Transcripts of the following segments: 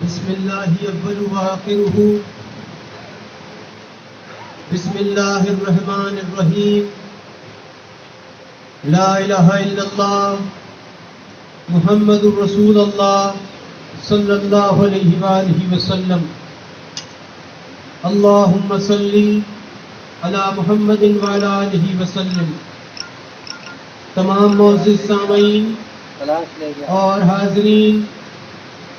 بسم اللہ اول وآخرہ بسم اللہ الرحمن الرحیم لا الہ الا اللہ محمد رسول اللہ صلی اللہ علیہ وآلہ وسلم اللہم صلی علی محمد وعلی آلہ وسلم۔ تمام معزز سامعین اور حاضرین،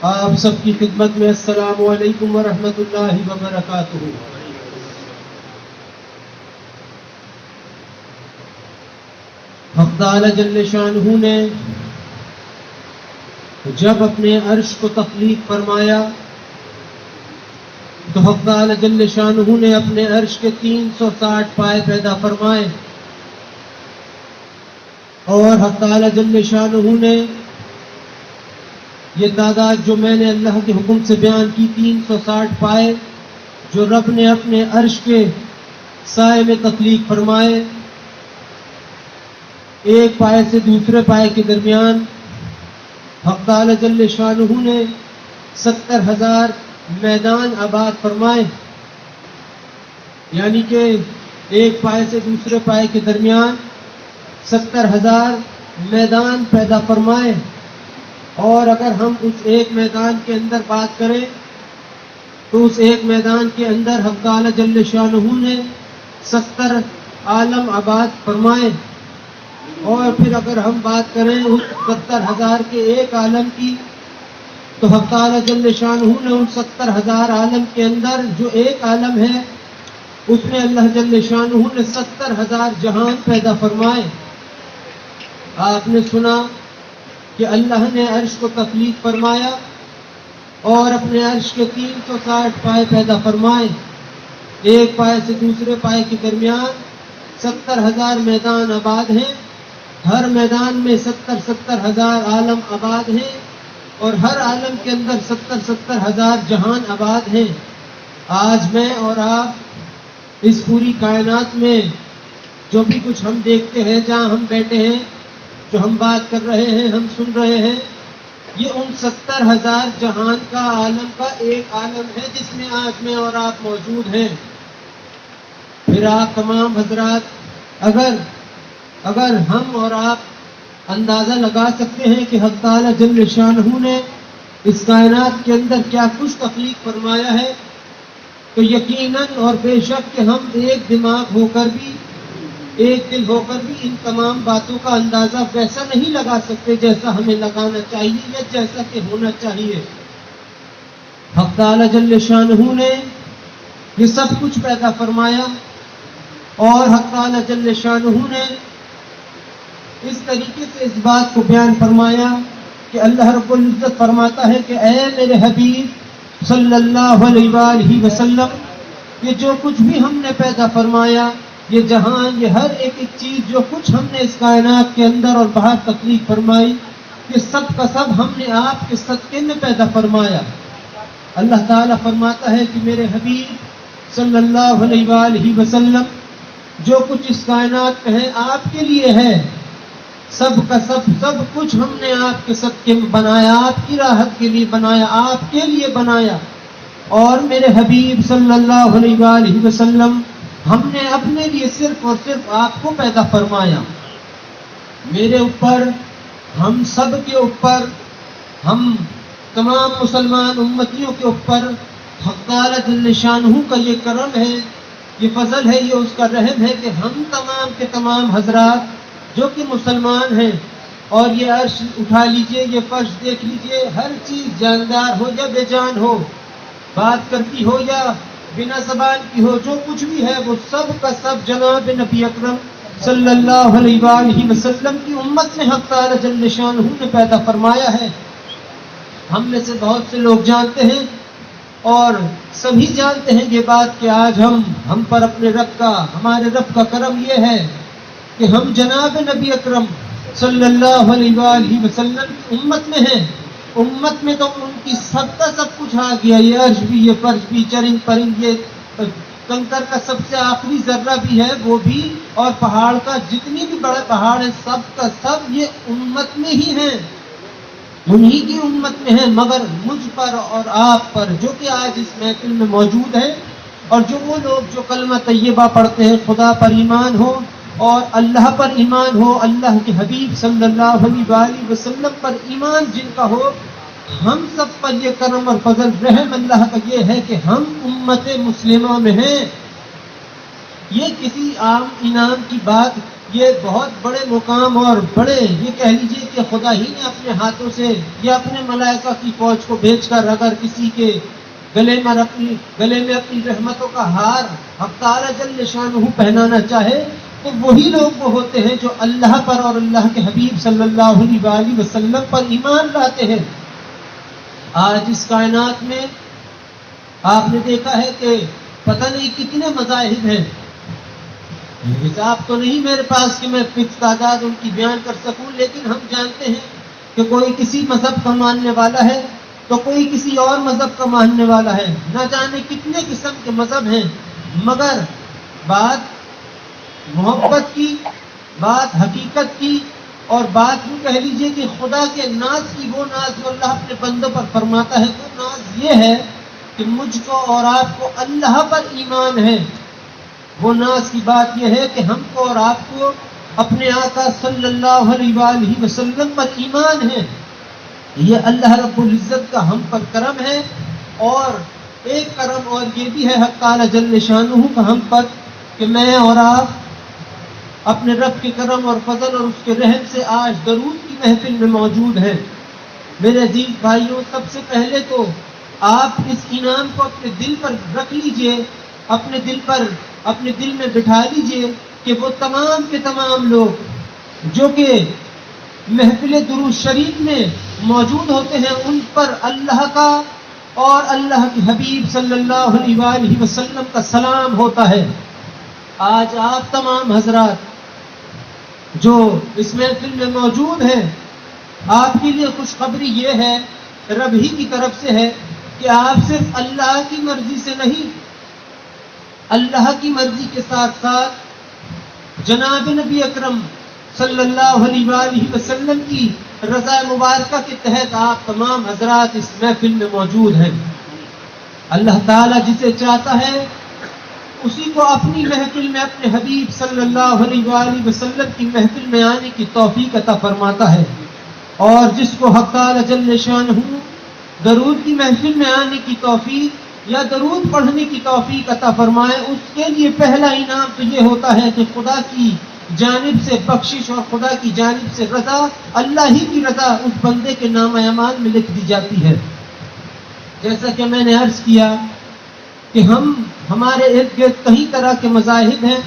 آپ سب کی خدمت میں السلام علیکم ورحمۃ اللہ وبرکاتہ۔ حق تعالی جل شانہ نے جب اپنے عرش کو تخلیق فرمایا تو حق تعالی جل شانہ نے اپنے عرش کے 360 پائے پیدا فرمائے، اور حق تعالی جل شانہ نے یہ تعداد جو میں نے اللہ کے حکم سے بیان کی 360 پائے جو رب نے اپنے عرش کے سائے میں تخلیق فرمائے، ایک پائے سے دوسرے پائے کے درمیان حق تعالی جل شانہ نے 70,000 میدان آباد فرمائے، یعنی کہ ایک پائے سے دوسرے پائے کے درمیان 70,000 میدان پیدا فرمائے۔ اور اگر ہم اس ایک میدان کے اندر بات کریں تو اس ایک میدان کے اندر حق تعالی جل شانہ نے 70 عالم آباد فرمائے، اور پھر اگر ہم بات کریں اس 70,000 کے ایک عالم کی تو حق تعالی جل شانہ نے ان 70,000 عالم کے اندر جو ایک عالم ہے اس میں اللہ جل شانہ نے 70,000 جہان پیدا فرمائے۔ آپ نے سنا کہ اللہ نے عرش کو تخلیق فرمایا اور اپنے عرش کے 360 پائے پیدا فرمائے، ایک پائے سے دوسرے پائے کے درمیان 70,000 میدان آباد ہیں، ہر میدان میں 70,000 عالم آباد ہیں، اور ہر عالم کے اندر 70,000 جہان آباد ہیں۔ آج میں اور آپ اس پوری کائنات میں جو بھی کچھ ہم دیکھتے ہیں، جہاں ہم بیٹھے ہیں، جو ہم بات کر رہے ہیں، ہم سن رہے ہیں، یہ ان 70,000 جہان کا عالم کا ایک عالم ہے جس میں آج میں اور آپ موجود ہیں۔ پھر آپ تمام حضرات اگر ہم اور آپ اندازہ لگا سکتے ہیں کہ حق تعالی جل شانہ نے اس کائنات کے اندر کیا کچھ تخلیق فرمایا ہے، تو یقیناً اور بے شک کہ ہم ایک دماغ ہو کر بھی، ایک دل ہو کر بھی ان تمام باتوں کا اندازہ ویسا نہیں لگا سکتے جیسا ہمیں لگانا چاہیے یا جیسا کہ ہونا چاہیے۔ حق تعالی جل شانہ نے یہ سب کچھ پیدا فرمایا، اور حق تعالی جل شانہ نے اس طریقے سے اس بات کو بیان فرمایا کہ اللہ رب العزت فرماتا ہے کہ اے میرے حبیب صلی اللہ علیہ وآلہ وسلم، یہ جو کچھ بھی ہم نے پیدا فرمایا، یہ جہان، یہ ہر ایک چیز جو کچھ ہم نے اس کائنات کے اندر اور باہر تخلیق فرمائی، یہ سب کا سب ہم نے آپ کے صدقے میں پیدا فرمایا۔ اللہ تعالیٰ فرماتا ہے کہ میرے حبیب صلی اللہ علیہ وآلہ وسلم، جو کچھ اس کائنات میں ہے آپ کے لیے ہے، سب کا سب کچھ ہم نے آپ کے صدقے میں بنایا، آپ کی راحت کے لیے بنایا، آپ کے لیے بنایا۔ اور میرے حبیب صلی اللہ علیہ وآلہ وسلم، ہم نے اپنے لیے صرف اور صرف آپ کو پیدا فرمایا۔ میرے اوپر، ہم سب کے اوپر، ہم تمام مسلمان امتیوں کے اوپر حق تعالی جل شانہ کا یہ کرم ہے، یہ فضل ہے، یہ اس کا رحم ہے کہ ہم تمام کے تمام حضرات جو کہ مسلمان ہیں، اور یہ عرش اٹھا لیجئے، یہ فرش دیکھ لیجئے، ہر چیز جاندار ہو یا بے جان ہو، بات کرتی ہو یا بنا زبان کی ہو، جو کچھ بھی ہے وہ سب کا سب جناب نبی اکرم صلی اللہ علیہ وآلہ وسلم کی امت میں حق تعالی جل شانہ نے پیدا فرمایا ہے۔ ہم میں سے بہت سے لوگ جانتے ہیں اور سبھی جانتے ہیں یہ بات کہ آج ہم پر ہمارے رب کا کرم یہ ہے کہ ہم جناب نبی اکرم صلی اللہ علیہ وآلہ وسلم کی امت میں ہیں۔ امت میں تو ان کی سب کا سب کچھ آ گیا، یہ عرش بھی، یہ فرش بھی، چرند پرند، یہ کنکر کا سب سے آخری ذرہ بھی ہے وہ بھی، اور پہاڑ کا جتنی بھی بڑے پہاڑ ہیں سب کا سب یہ امت میں ہی ہیں، انہی کی امت میں ہیں۔ مگر مجھ پر اور آپ پر جو کہ آج اس محفل میں موجود ہے، اور جو وہ لوگ جو کلمہ طیبہ پڑھتے ہیں، خدا پر ایمان ہو اور اللہ پر ایمان ہو، اللہ کے حبیب صلی اللہ علیہ وآلہ وسلم پر ایمان جن کا ہو، ہم سب پر یہ کرم اور فضل رحم اللہ کا یہ ہے کہ ہم امت مسلمہ میں ہیں۔ یہ کسی عام انعام کی بات، یہ بہت بڑے مقام اور بڑے، یہ کہہ لیجئے کہ خدا ہی نے اپنے ہاتھوں سے یا اپنے ملائکہ کی فوج کو بھیج کر اگر کسی کے گلے میں اپنی رحمتوں کا ہار حق تعالی جل شانہ پہنانا چاہے تو وہی لوگ وہ ہوتے ہیں جو اللہ پر اور اللہ کے حبیب صلی اللہ علیہ وآلہ وسلم پر ایمان لاتے ہیں۔ آج اس کائنات میں آپ نے دیکھا ہے کہ پتہ نہیں کتنے مذاہب ہیں، حساب تو نہیں میرے پاس کہ میں فکس تعداد ان کی بیان کر سکوں، لیکن ہم جانتے ہیں کہ کوئی کسی مذہب کا ماننے والا ہے تو کوئی کسی اور مذہب کا ماننے والا ہے، نہ جانے کتنے قسم کے مذہب ہیں، مگر بات محبت کی، بات حقیقت کی، اور بات یوں کہہ لیجئے کہ خدا کے ناز کی، وہ ناز جو اللہ اپنے بندوں پر فرماتا ہے، وہ ناز یہ ہے کہ مجھ کو اور آپ کو اللہ پر ایمان ہے۔ وہ ناز کی بات یہ ہے کہ ہم کو اور آپ کو اپنے آقا صلی اللہ علیہ وآلہ وسلم پر ایمان ہے۔ یہ اللہ رب العزت کا ہم پر کرم ہے، اور ایک کرم اور یہ بھی ہے حق تعالی جل شانہ کا ہم پر کہ میں اور آپ اپنے رب کے کرم اور فضل اور اس کے رحم سے آج درود کی محفل میں موجود ہیں۔ میرے عزیز بھائیوں، سب سے پہلے تو آپ اس انعام کو اپنے دل پر رکھ لیجئے، اپنے دل میں بٹھا لیجئے کہ وہ تمام کے تمام لوگ جو کہ محفل درود شریف میں موجود ہوتے ہیں، ان پر اللہ کا اور اللہ کے حبیب صلی اللہ علیہ وآلہ وسلم کا سلام ہوتا ہے۔ آج آپ تمام حضرات جو اس محفل میں موجود ہیں، آپ کے لیے خوشخبری یہ ہے، رب ہی کی طرف سے ہے کہ آپ صرف اللہ کی مرضی سے نہیں، اللہ کی مرضی کے ساتھ ساتھ جناب نبی اکرم صلی اللہ علیہ وآلہ وسلم کی رضا مبارکہ کے تحت آپ تمام حضرات اس محفل میں موجود ہیں۔ اللہ تعالیٰ جسے چاہتا ہے اسی کو اپنی محفل میں اپنے حبیب صلی اللہ علیہ وآلہ وسلم کی محفل میں آنے کی توفیق عطا فرماتا ہے، اور جس کو حق تعالی جل شانہ درود کی محفل میں آنے کی توفیق یا درود پڑھنے کی توفیق عطا فرمائے، اس کے لیے پہلا انعام تو یہ ہوتا ہے کہ خدا کی جانب سے بخشش اور خدا کی جانب سے رضا، اللہ ہی کی رضا اس بندے کے نام اعمال میں لکھ دی جاتی ہے۔ جیسا کہ میں نے عرض کیا کہ ہمارے ارد گرد کئی طرح کے مذاہب ہیں،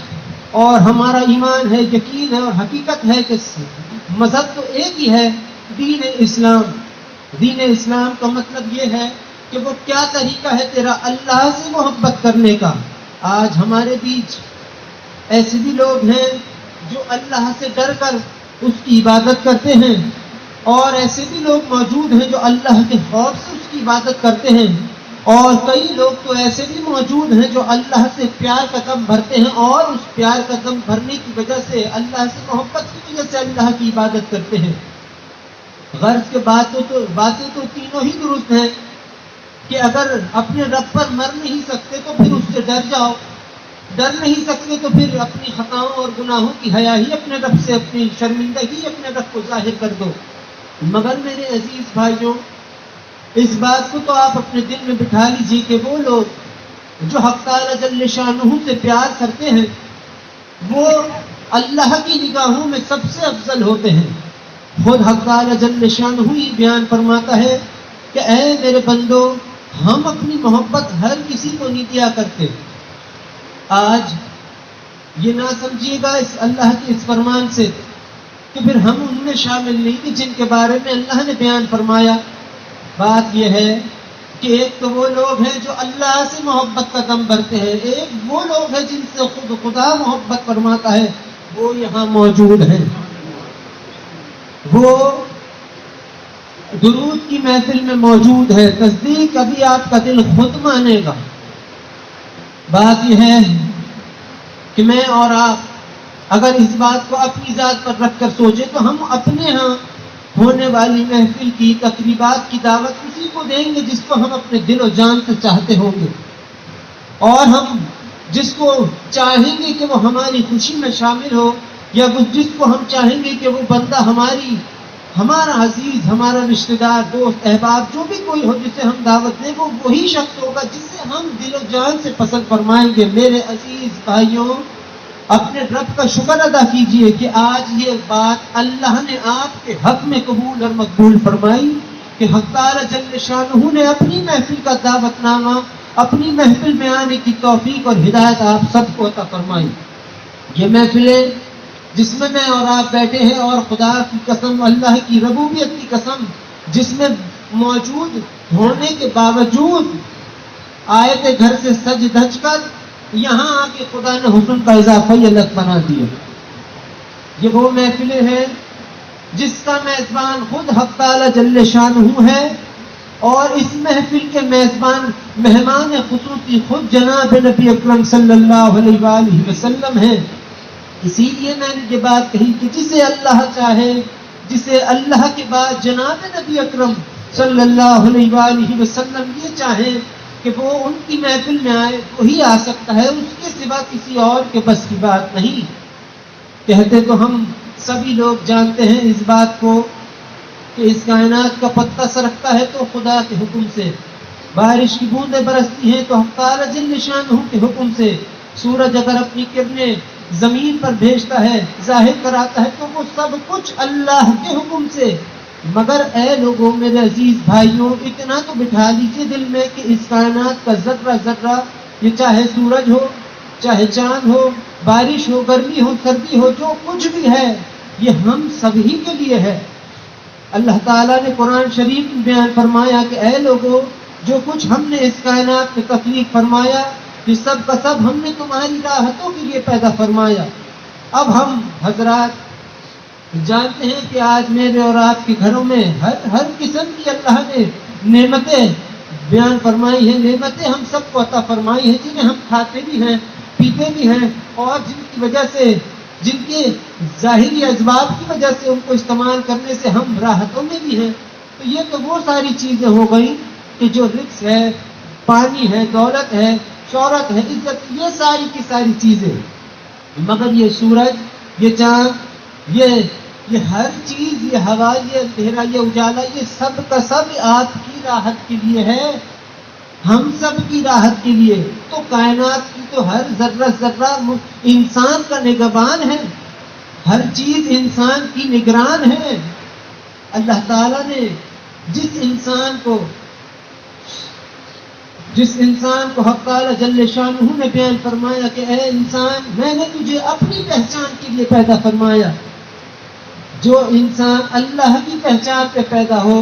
اور ہمارا ایمان ہے، یقین ہے اور حقیقت ہے کہ مذہب تو ایک ہی ہے، دین اسلام۔ دین اسلام کا مطلب یہ ہے کہ وہ کیا طریقہ ہے تیرا اللہ سے محبت کرنے کا۔ آج ہمارے بیچ ایسے بھی لوگ ہیں جو اللہ سے ڈر کر اس کی عبادت کرتے ہیں، اور ایسے بھی لوگ موجود ہیں جو اللہ کے خوف سے اس کی عبادت کرتے ہیں، اور کئی لوگ تو ایسے بھی موجود ہیں جو اللہ سے پیار کا دم بھرتے ہیں، اور اس پیار کا دم بھرنے کی وجہ سے، اللہ سے محبت کی وجہ سے اللہ کی عبادت کرتے ہیں۔ غرض کے باتیں تو تینوں ہی درست ہیں کہ اگر اپنے رب پر مر نہیں سکتے تو پھر اس سے ڈر جاؤ، ڈر نہیں سکتے تو پھر اپنی خطاؤں اور گناہوں کی حیا ہی اپنے رب سے، اپنی شرمندگی اپنے رب کو ظاہر کر دو۔ مگر میرے عزیز بھائیوں، اس بات کو تو آپ اپنے دل میں بٹھا لیجیے کہ وہ لوگ جو حق تعالی جل شانہ سے پیار کرتے ہیں وہ اللہ کی نگاہوں میں سب سے افضل ہوتے ہیں۔ خود حق تعالی جل شانہ ہی بیان فرماتا ہے کہ اے میرے بندو، ہم اپنی محبت ہر کسی کو نہیں دیا کرتے. آج یہ نہ سمجھیے گا اس اللہ کے اس فرمان سے کہ پھر ہم ان میں شامل نہیں کہ جن کے بارے میں اللہ نے بیان فرمایا. بات یہ ہے کہ ایک تو وہ لوگ ہیں جو اللہ سے محبت کا دم بھرتے ہیں، ایک وہ لوگ ہیں جن سے خود خدا محبت فرماتا ہے، وہ یہاں موجود ہیں. وہ درود کی محفل میں موجود ہے. تصدیق ابھی آپ کا دل خود مانے گا. بات یہ ہے کہ میں اور آپ اگر اس بات کو اپنی ذات پر رکھ کر سوچیں تو ہم اپنے ہاں ہونے والی محفل کی تقریبات کی دعوت اسی کو دیں گے جس کو ہم اپنے دل و جان سے چاہتے ہوں گے، اور ہم جس کو چاہیں گے کہ وہ ہماری خوشی میں شامل ہو، یا جس کو ہم چاہیں گے کہ وہ بندہ ہمارا عزیز، ہمارا رشتہ دار، دوست، احباب، جو بھی کوئی ہو جسے ہم دعوت دیں، وہ وہی شخص ہوگا جسے ہم دل و جان سے پسند فرمائیں گے. میرے عزیز بھائیوں، اپنے رب کا شکر ادا کیجئے کہ آج یہ بات اللہ نے آپ کے حق میں قبول اور مقبول فرمائی کہ حق تعالی جل شانہ نے اپنی محفل کا دعوت نامہ اپنی محفل میں آنے کی توفیق اور ہدایت آپ سب کو عطا فرمائی. یہ محفلیں جس میں اور آپ بیٹھے ہیں، اور خدا کی قسم، اللہ کی ربوبیت کی قسم، جس میں موجود ہونے کے باوجود آئے تھے گھر سے سج دھج کر، یہاں آ کے خدا نے حسن کا اضافہ ہی الگ بنا دیا. یہ وہ محفلیں ہیں جس کا میزبان خود حق تعالی جل شانہ ہے، اور اس محفل کے میزبان مہمان خصوصی خود جناب نبی اکرم صلی اللہ علیہ وآلہ وسلم ہیں. اسی لیے میں نے یہ بات کہی کہ جسے اللہ چاہے، جسے اللہ کے بعد جناب نبی اکرم صلی اللہ علیہ وآلہ وسلم یہ چاہیں کہ وہ ان کی محفل میں آئے، وہی آ سکتا ہے، اس کے سوا کسی اور کے بس کی بات نہیں. کہتے تو ہم سبھی لوگ جانتے ہیں اس بات کو کہ اس کائنات کا پتہ سرکتا ہے تو خدا کے حکم سے، بارش کی بوندیں برستی ہیں تو حق تعالی جل شانہ کے حکم سے، سورج اگر اپنی کرنیں زمین پر بھیجتا ہے، ظاہر کراتا ہے، تو وہ سب کچھ اللہ کے حکم سے. مگر اے لوگوں، میرے عزیز بھائیوں، اتنا تو بٹھا لیجیے دل میں کہ اس کائنات کا ذرہ ذرہ، یہ چاہے سورج ہو، چاہے چاند ہو، بارش ہو، گرمی ہو، سردی ہو، جو کچھ بھی ہے یہ ہم سبھی کے لیے ہے. اللہ تعالیٰ نے قرآن شریف میں بیان فرمایا کہ اے لوگوں، جو کچھ ہم نے اس کائنات میں تخلیق فرمایا، یہ سب کا سب ہم نے تمہاری راحتوں کے لیے پیدا فرمایا. اب ہم حضرات جانتے ہیں کہ آج میرے اور آپ کے گھروں میں ہر قسم کی اللہ نے نعمتیں بیان فرمائی ہیں، نعمتیں ہم سب کو عطا فرمائی ہیں، جنہیں ہم کھاتے بھی ہیں، پیتے بھی ہیں، اور جن کی وجہ سے، جن کے ظاہری اسباب کی وجہ سے ان کو استعمال کرنے سے ہم راحتوں میں بھی ہیں. تو یہ تو وہ ساری چیزیں ہو گئیں کہ جو رزق ہے، پانی ہے، دولت ہے، شہرت ہے، عزت، یہ ساری کی ساری چیزیں. مگر یہ سورج، یہ چاند، یہ ہر چیز، یہ ہوا، یہ اندھیرا، یہ اجالا، یہ سب کا سب آپ کی راحت کے لیے ہے، ہم سب کی راحت کے لیے. تو کائنات کی تو ہر ذرہ ذرہ انسان کا نگہبان ہے، ہر چیز انسان کی نگران ہے. اللہ تعالیٰ نے جس انسان کو حق تعالی جل شانہ نے بیان فرمایا کہ اے انسان، میں نے تجھے اپنی پہچان کے لیے پیدا فرمایا. جو انسان اللہ کی پہچان پہ پیدا ہو،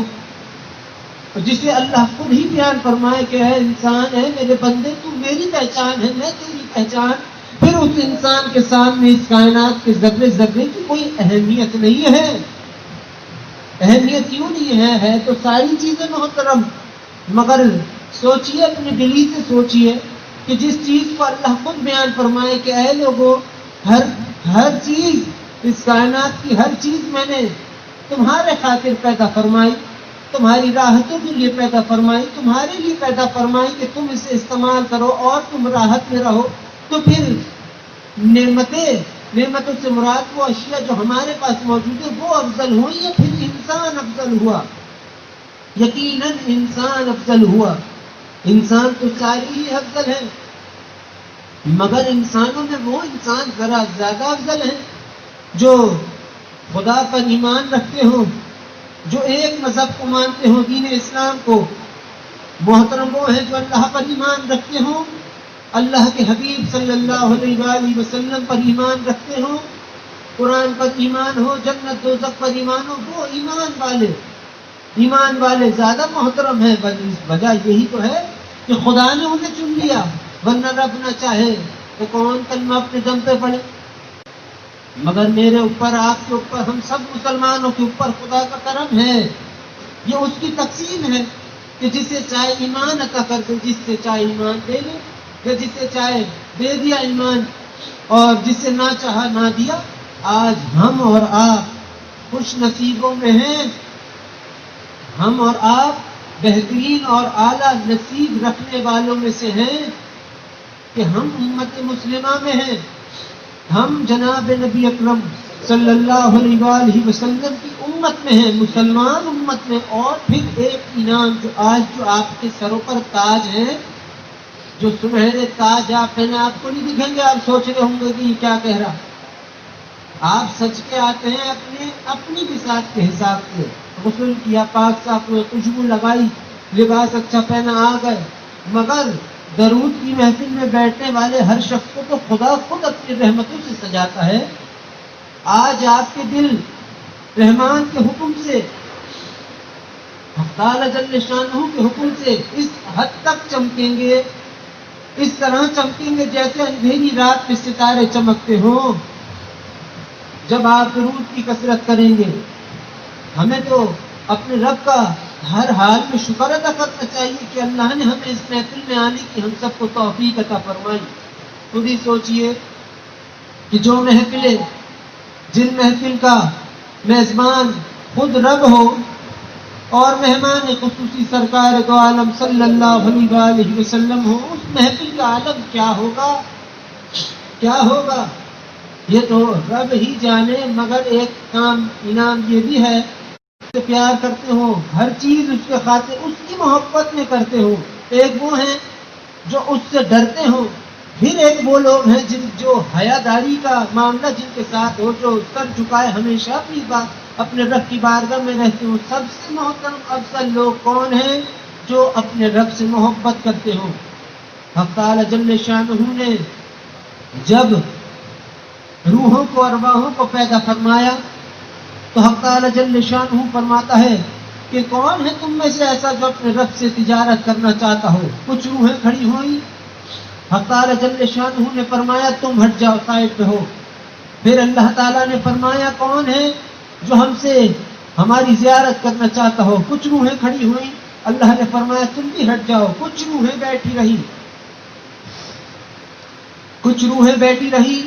جسے اللہ خود ہی بیان فرمائے کہ اے انسان، اے میرے بندے، تو میری پہچان ہے، میں تیری پہچان، پھر اس انسان کے سامنے اس کائنات کے ذرے ذرے کی کوئی اہمیت نہیں ہے. اہمیت کیوں نہیں ہے تو ساری چیزیں محترم. مگر سوچئے، اپنے دلی سے سوچئے کہ جس چیز کو اللہ خود بیان فرمائے کہ اے لوگوں، ہر چیز، اس کائنات کی ہر چیز میں نے تمہارے خاطر پیدا فرمائی، تمہاری راحتوں کے لیے پیدا فرمائی، تمہارے لیے پیدا فرمائی کہ تم اسے استعمال کرو اور تم راحت میں رہو. تو پھر نعمتوں سے مراد وہ اشیاء جو ہمارے پاس موجود ہے وہ افضل ہوئی، یا پھر انسان افضل ہوا؟ یقیناً انسان افضل ہوا. انسان تو ساری ہی افضل ہے، مگر انسانوں میں وہ انسان ذرا زیادہ افضل ہیں جو خدا پر ایمان رکھتے ہوں، جو ایک مذہب کو مانتے ہوں، دین اسلام کو. محترم وہ ہیں جو اللہ پر ایمان رکھتے ہوں، اللہ کے حبیب صلی اللہ علیہ وآلہ وسلم پر ایمان رکھتے ہوں، قرآن پر ایمان ہو، جنت دوزخ پر ایمان ہو، وہ ایمان والے زیادہ محترم ہیں۔ وجہ یہی تو ہے کہ خدا نے انہیں چن لیا، ورنہ رب نہ چاہے تو کون کلمہ اپنے دم پہ پڑھے۔ مگر میرے اوپر، آپ کے اوپر، ہم سب مسلمانوں کے اوپر خدا کا کرم ہے، یہ اس کی تقسیم ہے کہ جسے چاہے ایمان عطا کر دے، جس سے چاہے ایمان دے لے، یا جسے چاہے دے دیا ایمان، اور جسے نہ چاہا نہ دیا۔ آج ہم اور آپ خوش نصیبوں میں ہیں، ہم اور آپ بہترین اور اعلیٰ نصیب رکھنے والوں میں سے ہیں کہ ہم امت مسلمہ میں ہیں، ہم جناب نبی اکرم صلی اللہ علیہ وآلہ وسلم کی امت میں ہیں، مسلمان امت میں۔ اور پھر ایک انعام جو آپ کے سروں پر تاج ہے، جو سنہرے تاج آپ پہنے، آپ کو نہیں دکھیں گے، آپ سوچ رہے ہوں گے کہ یہ کیا کہہ رہا۔ آپ سچ کے آتے ہیں اپنی بساط کے حساب سے، غسل کیا، پاک صاف ہوئے، خوشبو لگائی، لباس اچھا پہنا، آ گئے۔ مگر درود کی محفل میں بیٹھنے والے ہر شخص کو تو خدا خود اپنی رحمتوں سے سجاتا ہے۔ آج آپ کے دل رحمان کے حکم سے، تعالی جل شانہ کے حکم سے اس حد تک چمکیں گے، اس طرح چمکیں گے جیسے اندھیری رات میں ستارے چمکتے ہوں جب آپ درود کی کثرت کریں گے۔ ہمیں تو اپنے رب کا ہر حال میں شکر ادا کرنا چاہیے کہ اللہ نے ہمیں اس محفل میں آنے کی ہم سب کو توفیق عطا فرمائی۔ خود ہی سوچئے کہ جو محفلیں، جن محفل کا میزبان خود رب ہو اور مہمان خصوصی سرکار دو عالم صلی اللہ علیہ وآلہ وسلم ہو، اس محفل کا عالم کیا ہوگا یہ تو رب ہی جانے۔ مگر ایک کام انعام یہ بھی ہے کہ پیار کرتے ہو، ہر چیز اس کے خاطر، اس کی محبت میں کرتے ہو۔ ایک وہ ہیں جو اس سے ڈرتے ہو، پھر ایک وہ لوگ ہیں جو حیاداری کا معاملہ جن کے ساتھ ہو، جو سر جھکائے ہمیشہ اپنے رب کی بارگاہ میں رہتے ہو۔ سب سے محترم افضل لوگ کون ہیں؟ جو اپنے رب سے محبت کرتے ہو۔ حق تعالی جل شانہ نے جب روحوں کو، ارواحوں کو پیدا فرمایا تو حق تعالی جل شانہ فرماتا ہے کہ کون ہے تم میں سے ایسا جو اپنے رب سے تجارت کرنا چاہتا ہو؟ کچھ روحیں کھڑی ہوئی، حق تعالی جل شانہ نے فرمایا تم ہٹ جاؤ، سائڈ پہ ہو۔ پھر اللہ تعالیٰ نے فرمایا کون ہے جو ہم سے ہماری زیارت کرنا چاہتا ہو؟ کچھ روحیں کھڑی ہوئی، اللہ نے فرمایا تم بھی ہٹ جاؤ۔ کچھ روحیں بیٹھی رہی،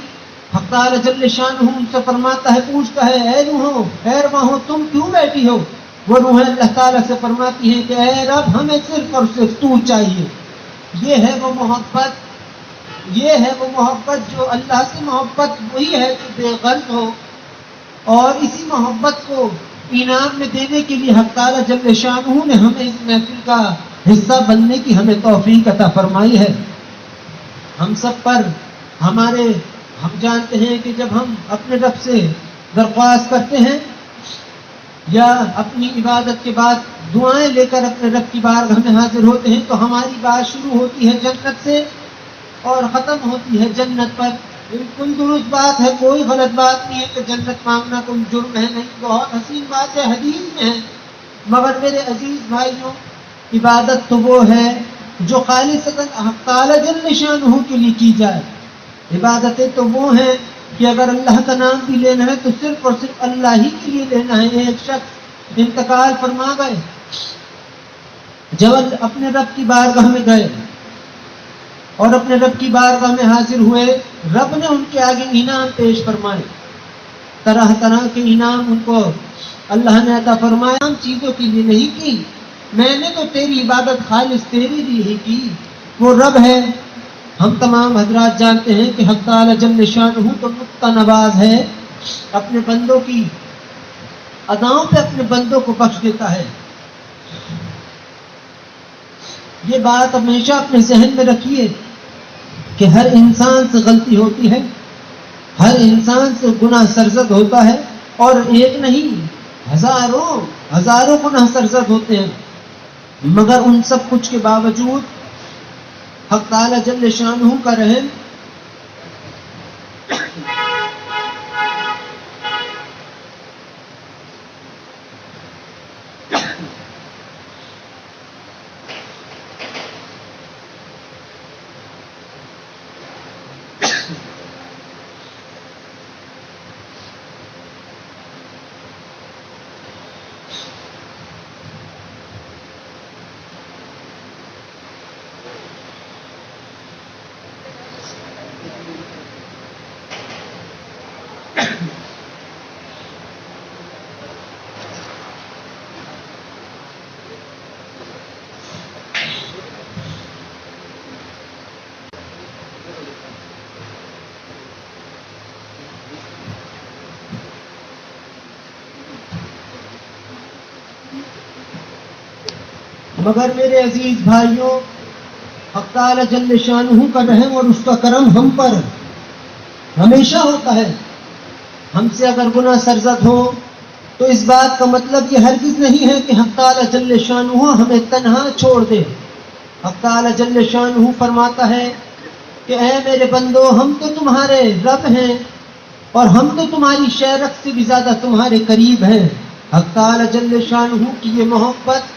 حق تعالی جل شانہ ان سے فرماتا ہے، پوچھتا ہے اے روحوں، اے ارواحوں، تم کیوں بیٹھی ہو؟ وہ روحیں اللہ تعالیٰ سے فرماتی ہیں کہ اے رب، ہمیں صرف اور صرف تو چاہیے۔ یہ ہے وہ محبت جو اللہ سے محبت وہی ہے جو بے غرض ہو، اور اسی محبت کو انعام میں دینے کے لیے حق تعالی جل شانہ نے ہمیں اس محفل کا حصہ بننے کی ہمیں توفیق عطا فرمائی ہے۔ ہم سب پر ہم جانتے ہیں کہ جب ہم اپنے رب سے درخواست کرتے ہیں یا اپنی عبادت کے بعد دعائیں لے کر اپنے رب کی بارگاہ میں حاضر ہوتے ہیں تو ہماری بات شروع ہوتی ہے جنت سے اور ختم ہوتی ہے جنت پر۔ بالکل درست بات ہے، کوئی غلط بات نہیں ہے کہ جنت مانگنا کوئی جرم ہے، نہیں، بہت حسین بات ہے، حدیث میں ہے۔ مگر میرے عزیز بھائیوں، عبادت تو وہ ہے جو خالصتاً حق تعالی جل شانہ کے لیے کی جائے۔ عبادتیں تو وہ ہیں کہ اگر اللہ کا نام بھی لینا ہے تو صرف اور صرف اللہ ہی کے لیے لینا ہے۔ ایک شخص انتقال فرما گئے، جب اپنے رب کی بارگاہ میں گئے اور اپنے رب کی بارگاہ میں حاضر ہوئے، رب نے ان کے آگے انعام پیش فرمائے، طرح طرح کے انعام ان کو اللہ نے عطا فرمایا۔ ہم چیزوں کے لیے نہیں کی، میں نے تو تیری عبادت خالص تیری لیے ہی کی۔ وہ رب ہے، ہم تمام حضرات جانتے ہیں کہ حق تعالی جل شانہ تو نکتہ نواز ہے، اپنے بندوں کی اداؤں پہ اپنے بندوں کو بخش دیتا ہے۔ یہ بات ہمیشہ اپنے ذہن میں رکھیے کہ ہر انسان سے غلطی ہوتی ہے، ہر انسان سے گناہ سرزد ہوتا ہے، اور ایک نہیں ہزاروں گناہ سرزد ہوتے ہیں۔ مگر ان سب کچھ کے باوجود حق تعالی جل شانہ کا رحم مگر میرے عزیز بھائیوں، حق تعالی جل شانہ کا رحم اور اس کا کرم ہم پر ہمیشہ ہوتا ہے۔ ہم سے اگر گناہ سرزد ہو تو اس بات کا مطلب یہ ہرگز نہیں ہے کہ حق تعالی جل شانہ ہمیں تنہا چھوڑ دے۔ حق تعالی جل شانہ فرماتا ہے کہ اے میرے بندو، ہم تو تمہارے رب ہیں اور ہم تو تمہاری شیرخ سے بھی زیادہ تمہارے قریب ہیں۔ حق تعالی جل شانہ کی یہ محبت،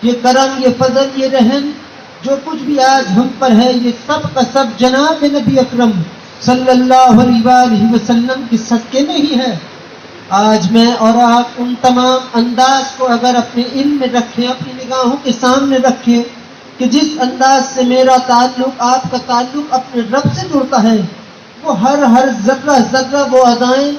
یہ کرم، یہ فضل، یہ رحم جو کچھ بھی آج ہم پر ہے، یہ سب کا سب جناب نبی اکرم صلی اللہ علیہ وآلہ وسلم کے صدقے میں ہی ہے۔ آج میں اور آپ ان تمام انداز کو اگر اپنے علم میں رکھیں، اپنی نگاہوں کے سامنے رکھیں کہ جس انداز سے میرا تعلق، آپ کا تعلق اپنے رب سے جڑتا ہے، وہ ہر ذرہ ذرہ، وہ ادائیں،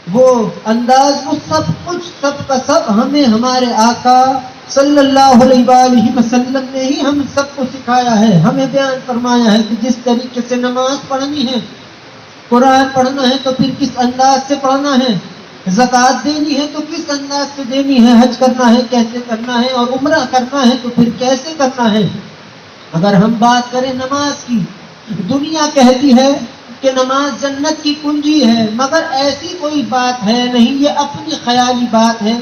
وہ انداز، وہ سب کچھ، سب کا سب ہمیں ہمارے آقا صلی اللہ علیہ وآلہ وسلم نے ہی ہم سب کو سکھایا ہے، ہمیں بیان فرمایا ہے کہ جس طریقے سے نماز پڑھنی ہے، قرآن پڑھنا ہے تو پھر کس انداز سے پڑھنا ہے، زکوٰۃ دینی ہے تو کس انداز سے دینی ہے، حج کرنا ہے کیسے کرنا ہے، اور عمرہ کرنا ہے تو پھر کیسے کرنا ہے۔ اگر ہم بات کریں نماز کی، دنیا کہتی ہے کہ نماز جنت کی کنجی ہے، مگر ایسی کوئی بات ہے نہیں، یہ اپنی خیالی بات ہے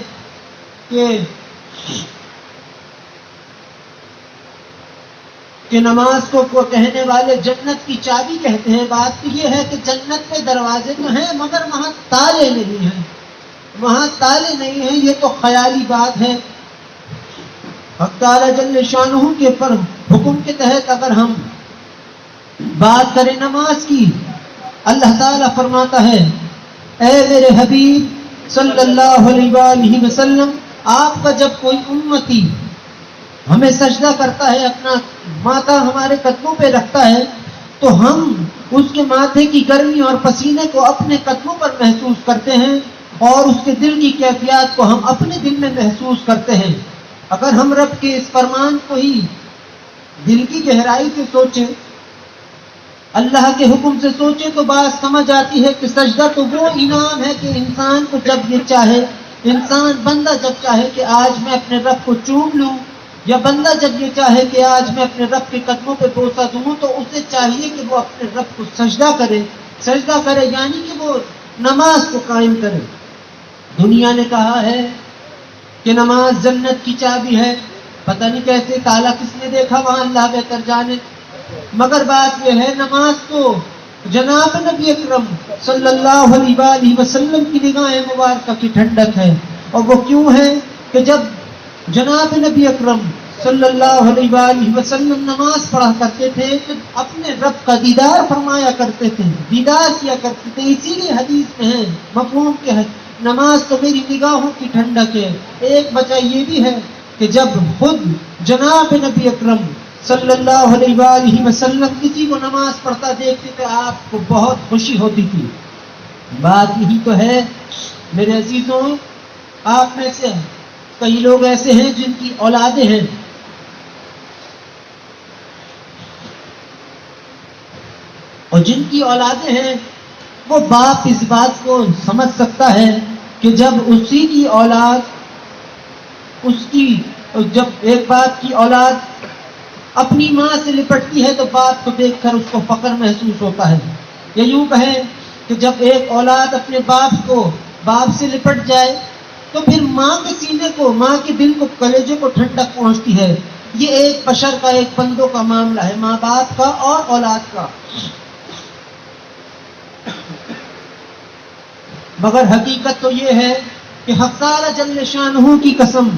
کہ نماز کو کہنے والے جنت کی چابی کہتے ہیں۔ بات تو یہ ہے کہ جنت کے دروازے تو ہیں مگر وہاں تالے نہیں ہیں، وہاں تالے نہیں ہیں، یہ تو خیالی بات ہے۔ حق تعالی جل شانہ کے پر حکم کے تحت اگر ہم بات کریں نماز کی، اللہ تعالیٰ فرماتا ہے اے میرے حبیب صلی اللہ علیہ وآلہ وسلم، آپ کا جب کوئی امتی ہمیں سجدہ کرتا ہے، اپنا ماتھا ہمارے قدموں پہ رکھتا ہے، تو ہم اس کے ماتھے کی گرمی اور پسینے کو اپنے قدموں پر محسوس کرتے ہیں، اور اس کے دل کی کیفیات کو ہم اپنے دل میں محسوس کرتے ہیں۔ اگر ہم رب کے اس فرمان کو ہی دل کی گہرائی سے سوچیں، اللہ کے حکم سے سوچیں، تو بات سمجھ آتی ہے کہ سجدہ تو وہ انعام ہے کہ انسان کو جب یہ چاہے، انسان بندہ جب چاہے کہ آج میں اپنے رب کو چوم لوں، یا بندہ جب یہ چاہے کہ آج میں اپنے رب کے قدموں پہ بوسہ دوں، تو اسے چاہیے کہ وہ اپنے رب کو سجدہ کرے، یعنی کہ وہ نماز کو قائم کرے۔ دنیا نے کہا ہے کہ نماز جنت کی چابی ہے، پتہ نہیں کیسے، تالا کس نے دیکھا وہاں، اللہ بہتر جانے، مگر بات یہ ہے نماز تو جناب نبی اکرم صلی اللہ علیہ وآلہ وسلم کی نگاہ مبارکہ کی ٹھنڈک ہے۔ اور وہ کیوں ہے کہ جب جناب نبی اکرم صلی اللہ علیہ وآلہ وسلم نماز پڑھا کرتے تھے تو اپنے رب کا دیدار فرمایا کرتے تھے، دیدار کیا کرتے تھے۔ اسی لیے حدیث میں ہے، مفہوم کے ہے، نماز تو میری نگاہوں کی ٹھنڈک ہے۔ ایک وجہ یہ بھی ہے کہ جب خود جناب نبی اکرم صلی اللہ علیہ وآلہ وسلم کسی کو نماز پڑھتا دیکھتے تھے، آپ کو بہت خوشی ہوتی تھی۔ بات یہی تو ہے میرے عزیزوں، آپ میں سے کئی لوگ ایسے ہیں جن کی اولادیں ہیں، اور جن کی اولادیں ہیں وہ باپ اس بات کو سمجھ سکتا ہے کہ جب اسی کی اولاد، جب ایک باپ کی اولاد اپنی ماں سے لپٹتی ہے تو باپ کو دیکھ کر اس کو فخر محسوس ہوتا ہے۔ یا یوں کہیں کہ جب ایک اولاد اپنے باپ سے لپٹ جائے تو پھر ماں کے سینے کو، ماں کے دل کو، کلیجے کو ٹھنڈک پہنچتی ہے. یہ ایک بشر کا، ایک بندوں کا معاملہ ہے، ماں باپ کا اور اولاد کا. مگر حقیقت تو یہ ہے کہ حق تعالی جل شانہ کی قسم،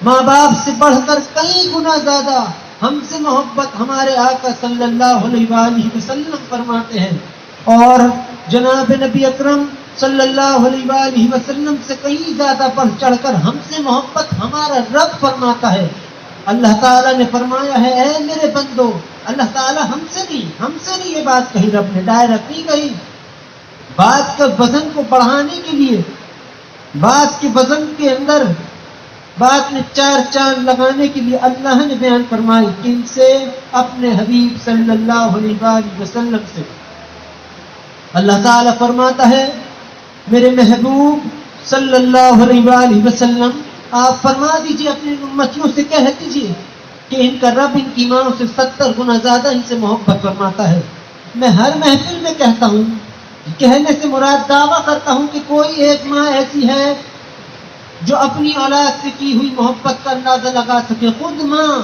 ماں باپ سے بڑھ کر کئی گنا زیادہ ہم سے محبت ہمارے آقا صلی اللہ علیہ وآلہ وسلم فرماتے ہیں. اور جناب نبی اکرم صلی اللہ علیہ وآلہ وسلم سے کہیں زیادہ بڑھ چڑھ کر ہم سے محبت ہمارا رب فرماتا ہے. اللہ تعالیٰ نے فرمایا ہے اے میرے بندو، اللہ تعالیٰ ہم سے نہیں یہ بات کہی، رب نے ڈائریکٹ نہیں کہی. بات کے وزن کو بڑھانے کے لیے، بات کے وزن کے اندر بات میں چار چاند لگانے کے لیے اللہ نے بیان فرمائی. کن سے؟ اپنے حبیب صلی اللہ علیہ وآلہ وسلم سے. اللہ تعالیٰ فرماتا ہے میرے محبوب صلی اللہ علیہ وآلہ وسلم آپ فرما دیجئے، اپنی امتیوں سے کہہ دیجئے کہ ان کا رب ان کی ماں سے 70 گنا زیادہ ان سے محبت فرماتا ہے. میں ہر محفل میں کہتا ہوں، کہنے سے مراد دعویٰ کرتا ہوں کہ کوئی ایک ماں ایسی ہے جو اپنی اولاد سے کی ہوئی محبت کا اندازہ لگا سکے. خود ماں،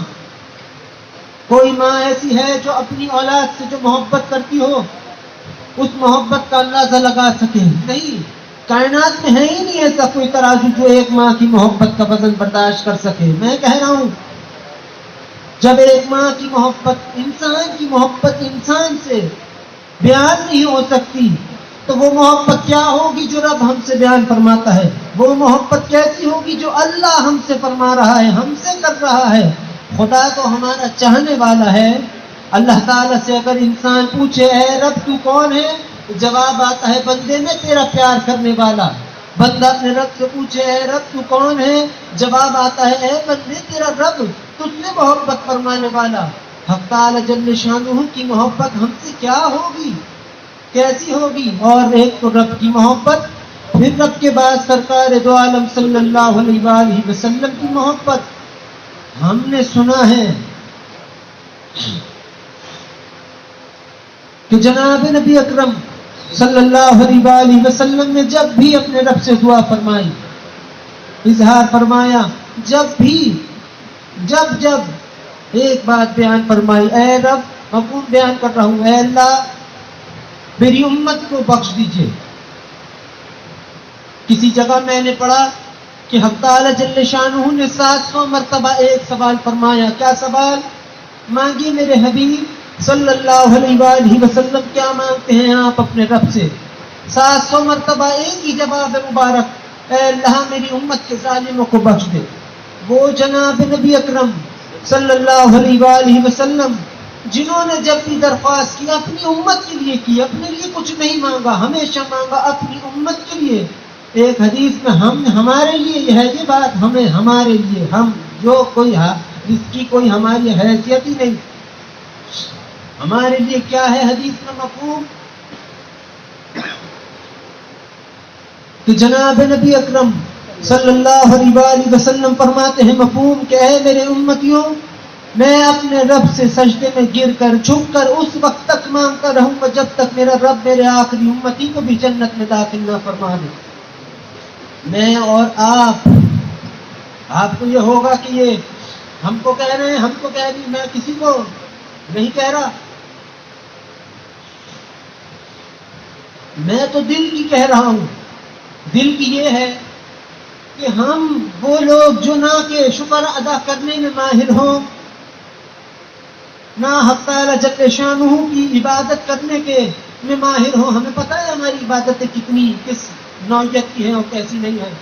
کوئی ماں ایسی ہے جو اپنی اولاد سے جو محبت کرتی ہو اس محبت کا اندازہ لگا سکے؟ نہیں، کائنات میں ہے ہی نہیں ایسا کوئی ترازو جو ایک ماں کی محبت کا وزن برداشت کر سکے. میں کہہ رہا ہوں جب ایک ماں کی محبت، انسان کی محبت انسان سے بیان نہیں ہو سکتی تو وہ محبت کیا ہوگی جو رب ہم سے بیان فرماتا ہے؟ وہ محبت کیسی ہوگی جو اللہ ہم سے فرما رہا ہے، ہم سے کر رہا ہے؟ خدا تو ہمارا چاہنے والا ہے. اللہ تعالیٰ سے اگر انسان پوچھے اے رب تو کون ہے، جواب آتا ہے بندے میں تیرا پیار کرنے والا. بندہ اپنے رب سے پوچھے اے رب تو کون ہے، جواب آتا ہے اے بندے تیرا رب تجھ سے محبت فرمانے والا. حق تعالی جل شانہ کی محبت ہم سے کیا ہوگی، کیسی ہوگی؟ اور ایک تو رب کی محبت، پھر رب کے بعد سرکار دو عالم صلی اللہ علیہ وآلہ وسلم کی محبت. ہم نے سنا ہے کہ جناب نبی اکرم صلی اللہ علیہ وآلہ وسلم نے جب بھی اپنے رب سے دعا فرمائی، اظہار فرمایا، جب ایک بات بیان فرمائی، اے رب، مفہوم بیان کر رہا ہوں، اے اللہ میری امت کو بخش دیجئے. کسی جگہ میں نے پڑھا کہ حق تعالی جل شانہ نے 700 مرتبہ ایک سوال فرمایا. کیا سوال مانگی میرے حبیب صلی اللہ علیہ وآلہ وسلم؟ کیا مانگتے ہیں آپ اپنے رب سے؟ 700 مرتبہ ایک ہی جواب مبارک، اے اللہ میری امت کے ظالموں کو بخش دے. وہ جناب نبی اکرم صلی اللہ علیہ وآلہ وسلم جنہوں نے جب بھی درخواست کی اپنی امت کے لیے کی، اپنے لیے کچھ نہیں مانگا، ہمیشہ مانگا اپنی امت کے لیے. ایک حدیث میں ہمارے لیے یہ ہے یہ بات، ہمارے لیے، ہم جو کوئی جس کی کوئی ہماری حیثیت ہی نہیں، ہمارے لیے کیا ہے حدیث کا مفہوم؟ کہ جناب نبی اکرم صلی اللہ علیہ وآلہ وسلم فرماتے ہیں مفہوم کہ اے میرے امتیوں، میں اپنے رب سے سجدے میں گر کر جھک کر اس وقت تک مانگتا رہوں گا جب تک میرا رب میرے آخری امتی کو بھی جنت میں داخل نہ فرما دے. میں اور آپ کو یہ ہوگا کہ یہ ہم کو کہہ رہے ہیں، ہم کو کہہ رہی، میں کسی کو نہیں کہہ رہا، میں تو دل کی کہہ رہا ہوں. دل کی یہ ہے کہ ہم وہ لوگ جو نہ کہ شکر ادا کرنے میں ماہر ہوں، نہ حق تعالی جل شانہ کی عبادت کرنے کے میں ماہر ہوں. ہمیں پتہ ہے ہماری عبادتیں کتنی کس نوعیت کی ہیں اور کیسی نہیں ہیں،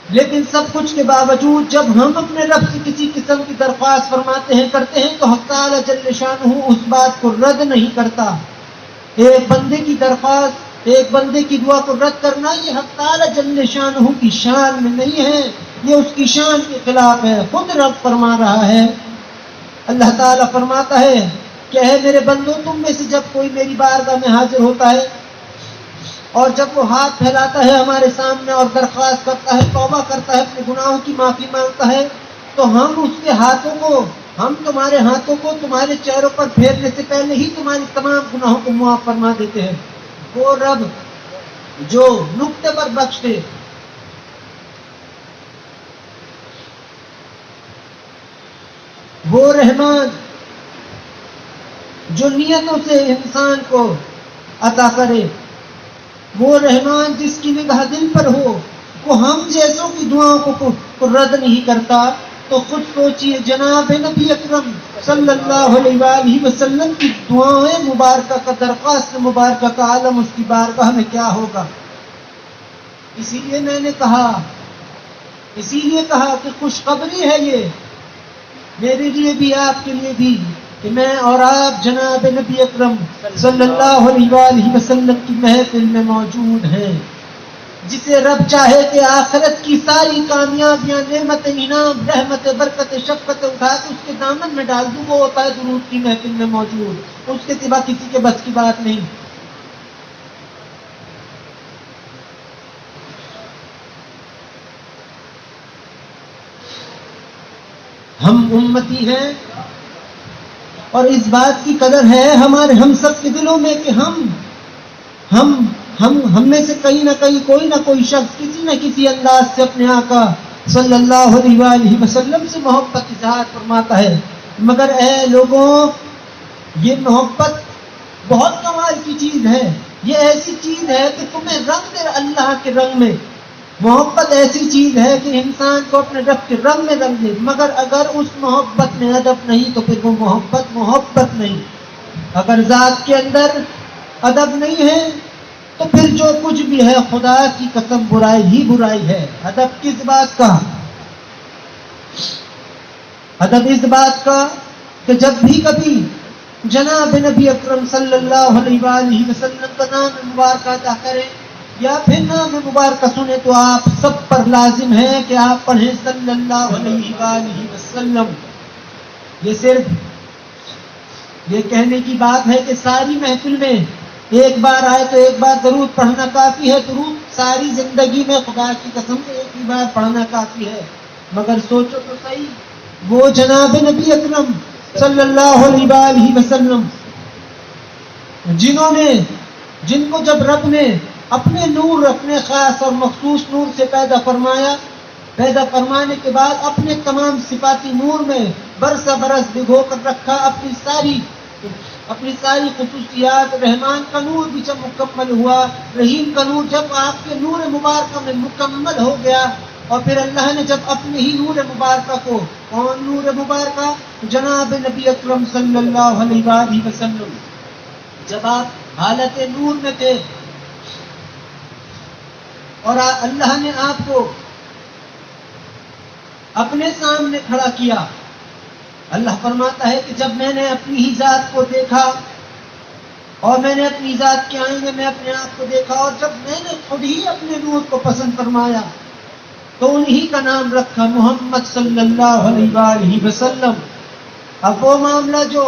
لیکن سب کچھ کے باوجود جب ہم اپنے رب سے کسی قسم کی درخواست فرماتے ہیں، کرتے ہیں، تو حق تعالی جل شانہ اس بات کو رد نہیں کرتا. ایک بندے کی درخواست، ایک بندے کی دعا کو رد کرنا یہ حق تعالی جل شانہ کی شان میں نہیں ہے، یہ اس کی شان کے خلاف ہے. خود رب فرما رہا ہے، اللہ تعالیٰ فرماتا ہے کہ اے میرے بندو، تم میں سے جب کوئی میری بارگاہ میں حاضر ہوتا ہے اور جب وہ ہاتھ پھیلاتا ہے ہمارے سامنے اور درخواست کرتا ہے، توبہ کرتا ہے، اپنے گناہوں کی معافی مانگتا ہے، تو ہم اس کے ہاتھوں کو، ہم تمہارے ہاتھوں کو تمہارے چہروں پر پھیرنے سے پہلے ہی تمہاری تمام گناہوں کو معاف فرما دیتے ہیں. وہ رب جو نقطے پر بخش دے، وہ رحمان جو نیتوں سے انسان کو عطا کرے، وہ رحمان جس کی نگاہ دل پر ہو، وہ ہم جیسوں کی دعاؤں کو رد نہیں کرتا، تو خود سوچئے جناب نبی اکرم صلی اللہ علیہ وآلہ وسلم کی دعائیں مبارکہ کا، درخواست مبارکہ کا عالم اس کی بارگاہ میں کیا ہوگا۔ اسی لیے میں نے کہا، اسی لیے کہا کہ خوشخبری ہے یہ میرے لیے بھی، آپ کے لیے بھی، کہ میں اور آپ جناب نبی اکرم صلی اللہ علیہ وآلہ وسلم کی محفل میں موجود ہیں۔ جسے رب چاہے کہ آخرت کی ساری کامیابیاں، نعمت، انعام، رحمت، برکت، شفقت اٹھا کے اس کے دامن میں ڈال دوں، وہ ہوتا ہے درود کی محفل میں موجود، اس کے سوا کسی کے بس کی بات نہیں۔ ہم امتی ہیں اور اس بات کی قدر ہے ہم سب کے دلوں میں کہ ہم میں سے کہیں نہ کہیں کوئی نہ کوئی شخص کسی نہ کسی انداز سے اپنے آقا صلی اللہ علیہ وآلہ وسلم سے محبت اظہار فرماتا ہے، مگر اے لوگوں، یہ محبت بہت کمال کی چیز ہے، یہ ایسی چیز ہے کہ تمہیں رنگ دے اللہ کے رنگ میں۔ محبت ایسی چیز ہے کہ انسان کو اپنے رب کے رنگ میں رنگ دے، مگر اگر اس محبت میں ادب نہیں تو پھر وہ محبت نہیں۔ اگر ذات کے اندر ادب نہیں ہے تو پھر جو کچھ بھی ہے خدا کی قسم برائی ہی برائی ہے۔ ادب کس بات کا؟ ادب اس بات کا کہ جب بھی کبھی جناب نبی اکرم صلی اللہ علیہ وآلہ وسلم کا نام مبارکہ ادا کریں یا پھر نام مبارکہ سنیں تو آپ سب پر لازم ہے کہ آپ پڑھیں صلی اللہ علیہ وآلہ وسلم۔ یہ صرف یہ کہنے کی بات ہے کہ ساری محفل میں ایک بار آئے تو ایک بار درود پڑھنا کافی ہے، درود ساری زندگی میں خدا کی قسم سے ایک ہی بار پڑھنا کافی ہے، مگر سوچو تو صحیح، وہ جناب نبی اکرم صلی اللہ علیہ وآلہ وسلم جن کو جب رب نے اپنے نور، اپنے خاص اور مخصوص نور سے پیدا فرمانے کے بعد اپنے تمام صفاتی نور میں برس برس بھگو کر رکھا، اپنی ساری خصوصیات، رحمان کا نور بھی جب مکمل ہوا، رحیم کا نور جب آپ کے نور مبارکہ میں مکمل ہو گیا، اور پھر اللہ نے جب اپنے ہی نور مبارکہ کو، کون نور مبارکہ؟ جناب نبی اکرم صلی اللہ علیہ وآلہ وسلم، جب آپ حالت نور میں تھے اور اللہ نے آپ کو اپنے سامنے کھڑا کیا، اللہ فرماتا ہے کہ جب میں نے اپنی ہی ذات کو دیکھا اور میں نے اپنی ذات کے آئینے میں اپنے آپ کو دیکھا، اور جب میں نے خود ہی اپنے نور کو پسند فرمایا تو انہی کا نام رکھا محمد صلی اللہ علیہ وآلہ وسلم۔ اب وہ معاملہ جو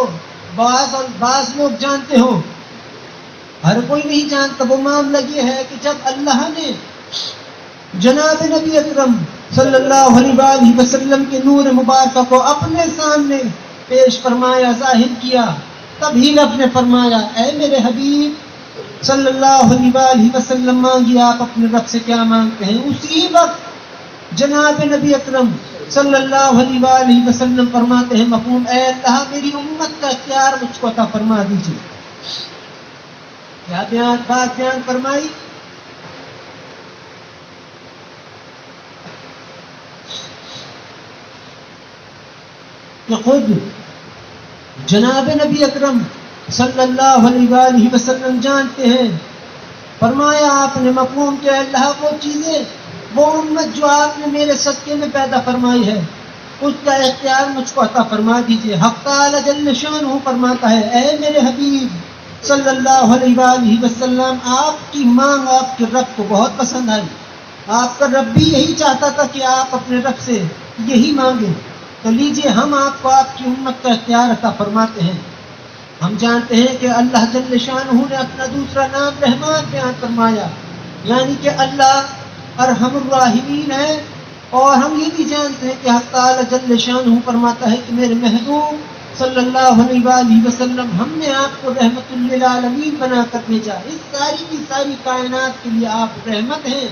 بعض لوگ جانتے ہو، ہر کوئی نہیں جانتا، وہ معاملہ یہ ہے کہ جب اللہ نے جناب نبی اکرم صلی اللہ علیہ وآلہ وسلم کے نور مبارکہ کو اپنے سامنے پیش فرمایا، ظاہر کیا، تب ہی رب نے فرمایا اے میرے حبیب صلی اللہ علیہ وآلہ وسلم، مانگیے آپ اپنے رب سے کیا مانگتے ہیں۔ اسی وقت جناب نبی اکرم صلی اللہ علیہ وآلہ وسلم فرماتے ہیں مفہوم، اے اللہ میری امت کا اختیار مجھ کو عطا فرما دیجیے۔ کیا بات بیان فرمائی؟ کہ خود جناب نبی اکرم صلی اللہ علیہ وآلہ وسلم جانتے ہیں، فرمایا آپ نے مفہوم کہ اللہ وہ چیزیں، وہ امت جو آپ نے میرے صدقے میں پیدا فرمائی ہے، اس کا اختیار مجھ کو عطا فرما دیجیے۔ حق تعالی جل شانہ فرماتا ہے اے میرے حبیب صلی اللہ علیہ وآلہ وسلم، آپ کی مانگ آپ کے رب کو بہت پسند آئی، آپ کا رب بھی یہی چاہتا تھا کہ آپ اپنے رب سے یہی مانگیں، تو لیجئے ہم آپ کو آپ کی امت کا اختیار عطا فرماتے ہیں۔ ہم جانتے ہیں کہ اللہ جل شانہ نے اپنا دوسرا نام رحمان بیان فرمایا، یعنی کہ اللہ ارحم الراحمین ہے، اور ہم یہ بھی جانتے ہیں کہ حق تعالی جل شانہ فرماتا ہے کہ میرے محبوب صلی اللہ علیہ وآلہ وسلم، ہم نے آپ کو رحمت للعالمین بنا کر بھیجا، اس ساری کی ساری کائنات کے لیے آپ رحمت ہیں،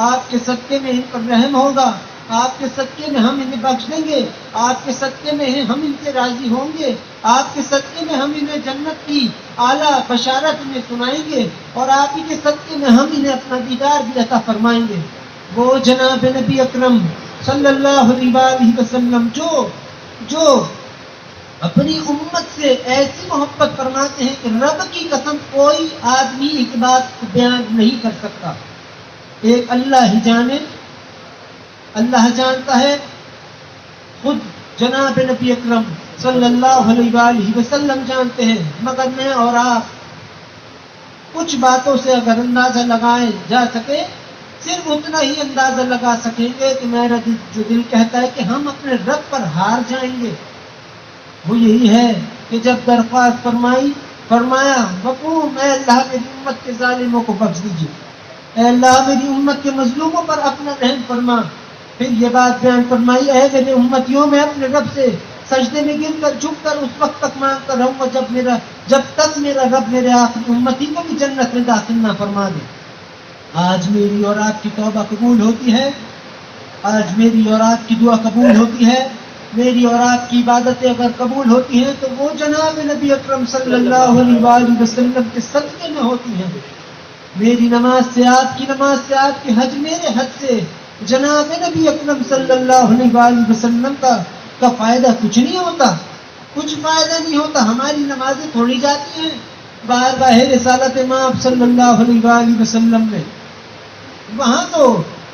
آپ کے صدقے میں ان پر رحم ہوگا۔ آپ کے صدقے میں ہم انہیں بخش دیں گے، آپ کے صدقے میں ہم ان سے راضی ہوں گے، آپ کے صدقے میں ہم انہیں جنت کی اعلیٰ بشارت انہیں سنائیں گے، اور آپ ہی کے صدقے میں ہم انہیں اپنا دیدار بھی عطا فرمائیں گے۔ وہ جناب نبی اکرم صلی اللہ علیہ وسلم جو اپنی امت سے ایسی محبت فرماتے ہیں کہ رب کی قسم کوئی آدمی اس بات کو بیان نہیں کر سکتا، ایک اللہ ہی جانے، اللہ جانتا ہے، خود جناب نبی اکرم صلی اللہ علیہ وسلم جانتے ہیں، مگر میں اور آپ کچھ باتوں سے اگر اندازہ لگائے جا سکے، صرف اتنا ہی اندازہ لگا سکیں گے کہ میرا جو دل کہتا ہے کہ ہم اپنے رب پر ہار جائیں گے۔ وہ یہی ہے کہ جب درخواست فرمایا مقوم، اے اللہ میری امت کے ظالموں کو بخش دیجیے، اے اللہ میری امت کے مظلوموں پر اپنا رحم فرما۔ پھر یہ بات بیان فرمائی، اے میرے امتیوں، میں اپنے رب سے سجدے میں گر کر جھک کر اس وقت تک مانگتا رہوں گا جب تک میرا رب میرے آخری امتی کو بھی جنت میں داخل نہ فرما دے۔ آج میری اور آپ کی توبہ قبول ہوتی ہے، آج میری اور آپ کی دعا قبول ہوتی ہے، میری اور آپ کی عبادتیں اگر قبول ہوتی ہیں تو وہ جناب نبی اکرم صلی اللہ علیہ وسلم کے صدقے میں ہوتی ہیں۔ میری نماز سے آپ کی نماز سے، آپ کے حج میرے حج سے جناب نبی اکرم صلی اللہ علیہ وسلم کا فائدہ کچھ نہیں ہوتا، کچھ فائدہ نہیں ہوتا۔ ہماری نمازیں تھوڑی جاتی ہیں بارگاہ رسالت مآب صلی اللہ علیہ وسلم میں، وہاں تو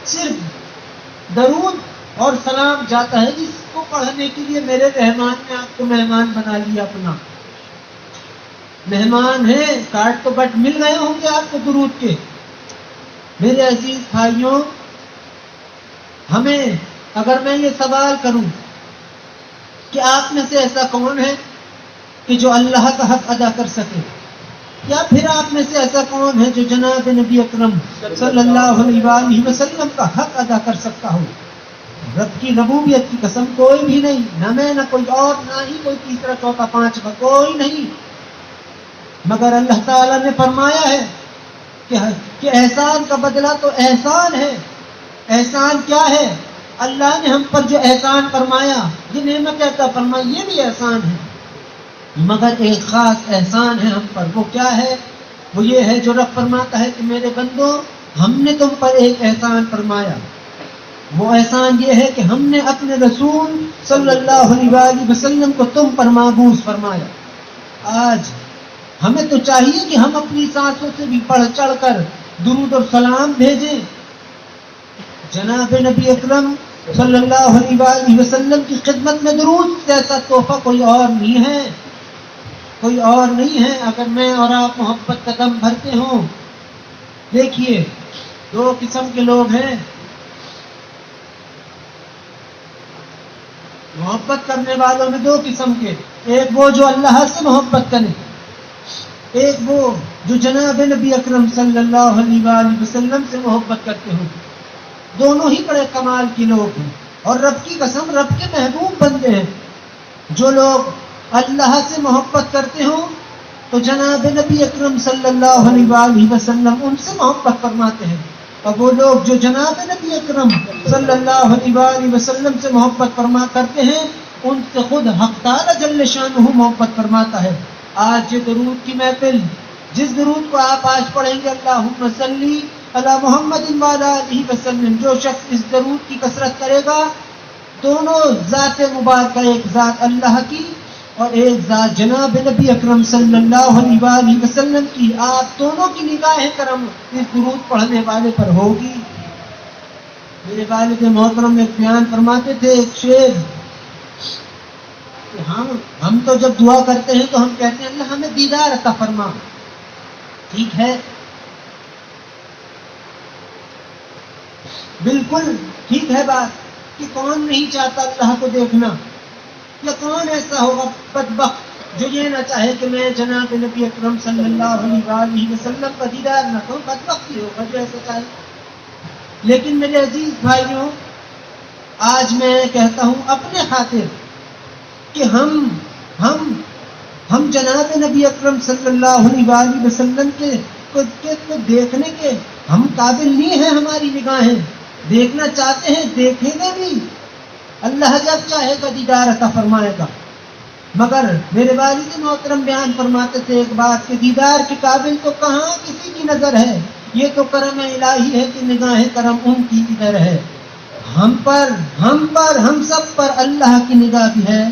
صرف درود اور سلام جاتا ہے، جس کو پڑھنے کے لیے میرے رحمان نے آپ کو مہمان بنا لیا، اپنا مہمان ہے، کارڈ تو بٹ مل گئے ہوں گے آپ کو درود کے۔ میرے عزیز بھائیوں، ہمیں اگر میں یہ سوال کروں کہ آپ میں سے ایسا کون ہے کہ جو اللہ کا حق ادا کر سکے، یا پھر آپ میں سے ایسا کون ہے جو جناب نبی اکرم صلی اللہ علیہ وسلم کا حق ادا کر سکتا ہو؟ رب کی ربوبیت کی قسم کوئی بھی نہیں، نہ میں نہ کوئی اور، نہ ہی کوئی تیسرا چوتھا پانچواں، کوئی نہیں، مگر اللہ تعالیٰ نے فرمایا ہے کہ احسان کا بدلہ تو احسان ہے۔ احسان کیا ہے؟ اللہ نے ہم پر جو احسان فرمایا، یہ نعمت عطا فرمائی، یہ بھی احسان ہے، مگر ایک خاص احسان ہے ہم پر۔ وہ کیا ہے؟ وہ یہ ہے جو رب فرماتا ہے کہ میرے بندو، ہم نے تم پر ایک احسان فرمایا۔ وہ احسان یہ ہے کہ ہم نے اپنے رسول صلی اللہ علیہ وسلم کو تم پر مابعوث فرمایا۔ آج ہمیں تو چاہیے کہ ہم اپنی سانسوں سے بھی بڑھ چڑھ کر درود اور سلام بھیجیں۔ جناب نبی اکرم صلی اللہ علیہ وسلم کی خدمت میں درود جیسا تحفہ کوئی اور نہیں ہے، کوئی اور نہیں ہے۔ اگر میں اور آپ محبت کا دم بھرتے ہوں، دیکھیے دو قسم کے لوگ ہیں، محبت کرنے والوں میں دو قسم کے، ایک وہ جو اللہ سے محبت کرے، ایک وہ جو جناب نبی اکرم صلی اللہ علیہ وسلم سے محبت کرتے ہوں۔ دونوں ہی بڑے کمال کے لوگ ہیں، اور رب کی قسم رب کے محبوب بندے ہیں۔ جو لوگ اللہ سے محبت کرتے ہوں تو جناب نبی اکرم صلی اللہ علیہ وسلم ان سے محبت فرماتے ہیں، اور وہ لوگ جو جناب نبی اکرم صلی اللہ علیہ وسلم سے محبت فرما کرتے ہیں، ان سے خود حق تعالی جل شانہ محبت فرماتا ہے۔ آج یہ درود کی محفل، جس درود کو آپ آج پڑھیں گے، اللہم صلی علی محمد وعلی آلہ وسلم، جو شخص اس درود کی کثرت کرے گا، دونوں ذات مبارکہ، ایک ذات اللہ کی اور ایک ذات جناب نبی اکرم صلی اللہ علیہ وسلم کی، آپ دونوں کی نگاہ کرم اس درود پڑھنے والے پر ہوگی۔ میرے والد محترم ایک بیان فرماتے تھے، ایک شعر کہ ہم تو جب دعا کرتے ہیں تو ہم کہتے ہیں اللہ ہمیں دیدار عطا فرما۔ ٹھیک ہے، بالکل ٹھیک ہے بات کہ کون نہیں چاہتا اللہ کو دیکھنا، یا کون ایسا ہوگا بدبخت جو یہ نہ چاہے کہ میں جناب نبی اکرم صلی اللہ علیہ وسلم کا دیدار نہ کروں، بدبخت ہی ہوگا جو ایسا چاہے۔ لیکن میرے عزیز بھائیوں، آج میں کہتا ہوں اپنے خاطر کہ ہم جناب نبی اکرم صلی اللہ علیہ وسلم کو دیکھنے کے ہم قابل نہیں ہیں، ہماری نگاہیں دیکھنا چاہتے ہیں دیکھیں گے بھی، اللہ جب چاہے گا دیدار عطا فرمائے گا. مگر میرے والد محترم بیان فرماتے تھے ایک بات کہ دیدار کے قابل تو کہاں کسی کی نظر ہے، یہ تو کرم الہی ہے کہ نگاہ کرم ان کی ادھر ہے. ہم سب پر اللہ کی نگاہ بھی ہے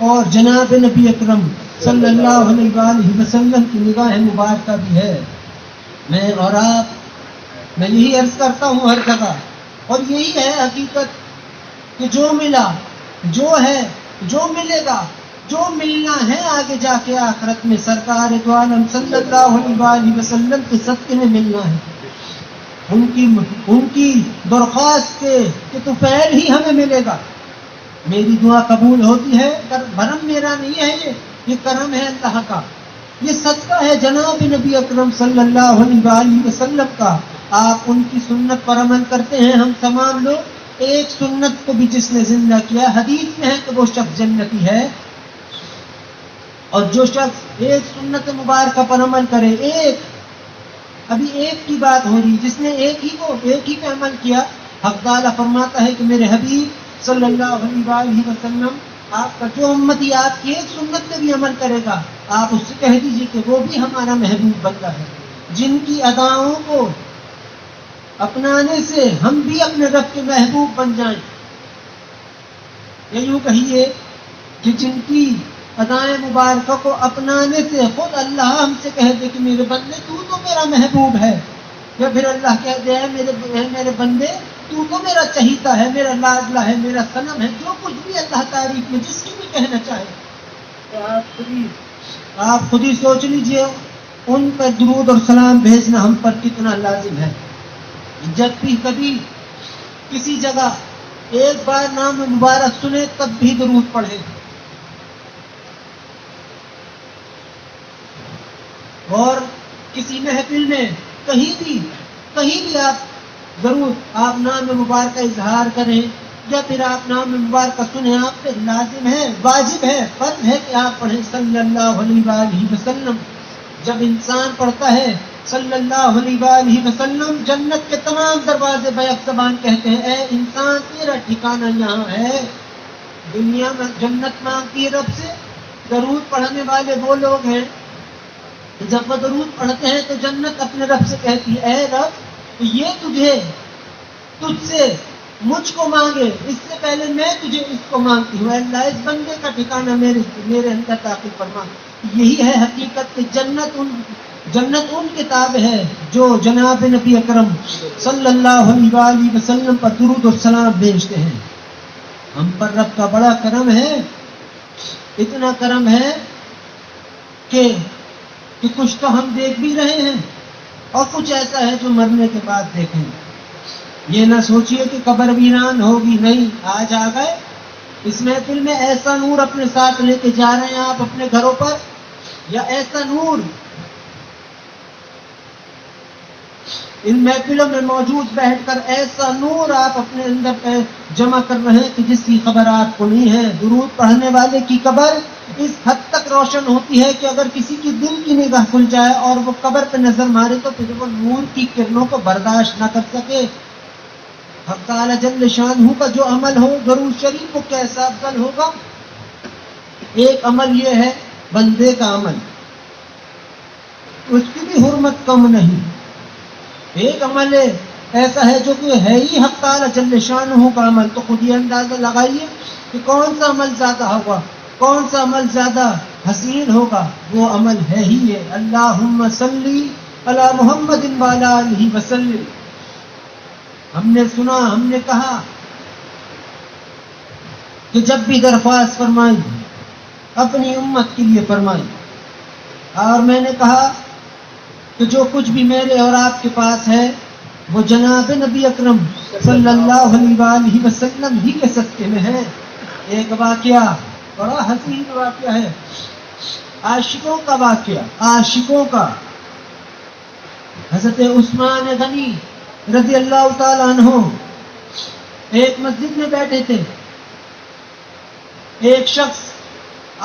اور جناب نبی اکرم صلی اللہ علیہ وآلہ وسلم کی نگاہ مبارکہ بھی ہے. میں اور آپ، میں یہی عرض کرتا ہوں ہر جگہ، اور یہی ہے حقیقت کہ جو ملا، جو ہے، جو ملے گا، جو ملنا ہے آگے جا کے آخرت میں سرکار دو عالم صلی اللہ علیہ وآلہ وسلم کے صدقے میں ملنا ہے. ان کی درخواست کے کہ طفیل ہی ہمیں ملے گا. میری دعا قبول ہوتی ہے، بھرم میرا نہیں ہے، یہ کرم ہے اللہ کا، یہ صدقہ ہے جناب نبی اکرم صلی اللہ علیہ وآلہ وسلم کا. آپ ان کی سنت پر عمل کرتے ہیں. ہم تمام لوگ ایک سنت کو بھی جس نے زندہ کیا، حدیث میں ہے کہ وہ شخص جنتی ہے. اور جو شخص ایک سنت مبارکہ پر عمل کرے، ابھی ایک کی بات ہو رہی، جس نے ایک ہی پہ عمل کیا، حق تعالیٰ فرماتا ہے کہ میرے حبیب صلی اللہ علیہ وآلہ وسلم، آپ کا جو امتی آپ کی ایک سنت پہ بھی عمل کرے گا، آپ اس سے کہہ دیجئے کہ وہ بھی ہمارا محبوب بندہ ہے. جن کی اداؤں کو اپنانے سے ہم بھی اپنے رب کے محبوب بن جائیں. یوں کہیے کہ جن کی ادائیں مبارکہ کو اپنانے سے خود اللہ ہم سے کہہ دے کہ میرے بندے تو میرا محبوب ہے، یا پھر اللہ کہہ دے میرے بندے تو میرا چہیتا ہے، میرا لاڈلا ہے، میرا صنم ہے، جو کچھ بھی اللہ تعریف میں جس کی بھی کہنا چاہے. تو آپ خود ہی سوچ لیجئے ان پر درود اور سلام بھیجنا ہم پر کتنا لازم ہے. جب بھی کبھی کسی جگہ ایک بار نام مبارک سنے تب بھی درود پڑھیں. اور کسی محفل میں کہیں بھی آپ ضرور آپ نام مبارک کا اظہار کریں، یا پھر آپ نام مبارک کا سنیں، آپ پہ لازم ہے، واجب ہے، فرض ہے کہ آپ پڑھیں صلی اللہ علیہ وآلہ وسلم. جب انسان پڑھتا ہے صلی اللہ علیہ وآلہ وسلم، جنت کے تمام دروازے بیک زبان کہتے ہیں اے انسان تیرا ٹھکانہ یہاں ہے. دنیا میں جنت مانگتی ہے رب سے. درود پڑھنے والے وہ لوگ ہیں، جب وہ درود پڑھتے ہیں تو جنت اپنے رب سے کہتی ہے اے رب یہ تجھ سے مجھ کو مانگے، اس سے پہلے میں تجھے اس کو مانگتی ہوں. اللہ اس بندے کا ٹھکانہ میرے اندر داخل فرما. یہی ہے حقیقت کہ جنت ان کتاب ہے جو جناب نبی اکرم صلی اللہ علیہ وآلہ وسلم پر درود و سلام بھیجتے ہیں. ہم پر رب کا بڑا کرم ہے، اتنا کرم ہے کہ کچھ تو ہم دیکھ بھی رہے ہیں اور کچھ ایسا ہے جو مرنے کے بعد دیکھیں گے. یہ نہ سوچئے کہ قبر ویران ہوگی، نہیں، آج آ گئے اس محفل میں ایسا نور اپنے ساتھ لے کے جا رہے ہیں آپ اپنے گھروں پر، یا ایسا نور ان محفلوں میں موجود بیٹھ کر ایسا نور آپ اپنے اندر جمع کر رہے ہیں کہ جس کی خبر آپ کو نہیں ہے. درود پڑھنے والے کی قبر اس حد تک روشن ہوتی ہے کہ اگر کسی کی دل کی نگاہ کھل جائے اور وہ قبر پہ نظر مارے تو پھر وہ نور کی کرنوں کو برداشت نہ کر سکے. حق تعالی جل شانہ کا جو عمل ہو درود شریف وہ کیسا افضل ہوگا. ایک عمل یہ ہے بندے کا عمل، اس کی بھی حرمت کم نہیں. ایک عمل ایسا ہے جو کہ ہے ہی حق تعالی جل شانہ کا عمل. تو خود یہ اندازہ لگائیے کہ کون سا عمل زیادہ ہوگا، کون سا عمل زیادہ حسین ہوگا. وہ عمل ہے ہی یہ اللہم صلی علی محمد وعلی آلہ وسلم. ہم نے سنا، ہم نے کہا کہ جب بھی درخواست فرمائیں اپنی امت کے لیے فرمائیں، اور میں نے کہا کہ جو کچھ بھی میرے اور آپ کے پاس ہے وہ جناب نبی اکرم صلی اللہ علیہ وآلہ وسلم ہی کے صدقے میں ہے. ایک واقعہ، بڑا حسین واقعہ ہے، عاشقوں کا واقعہ، عاشقوں کا. حضرت عثمان غنی رضی اللہ تعالیٰ عنہ ایک مسجد میں بیٹھے تھے. ایک شخص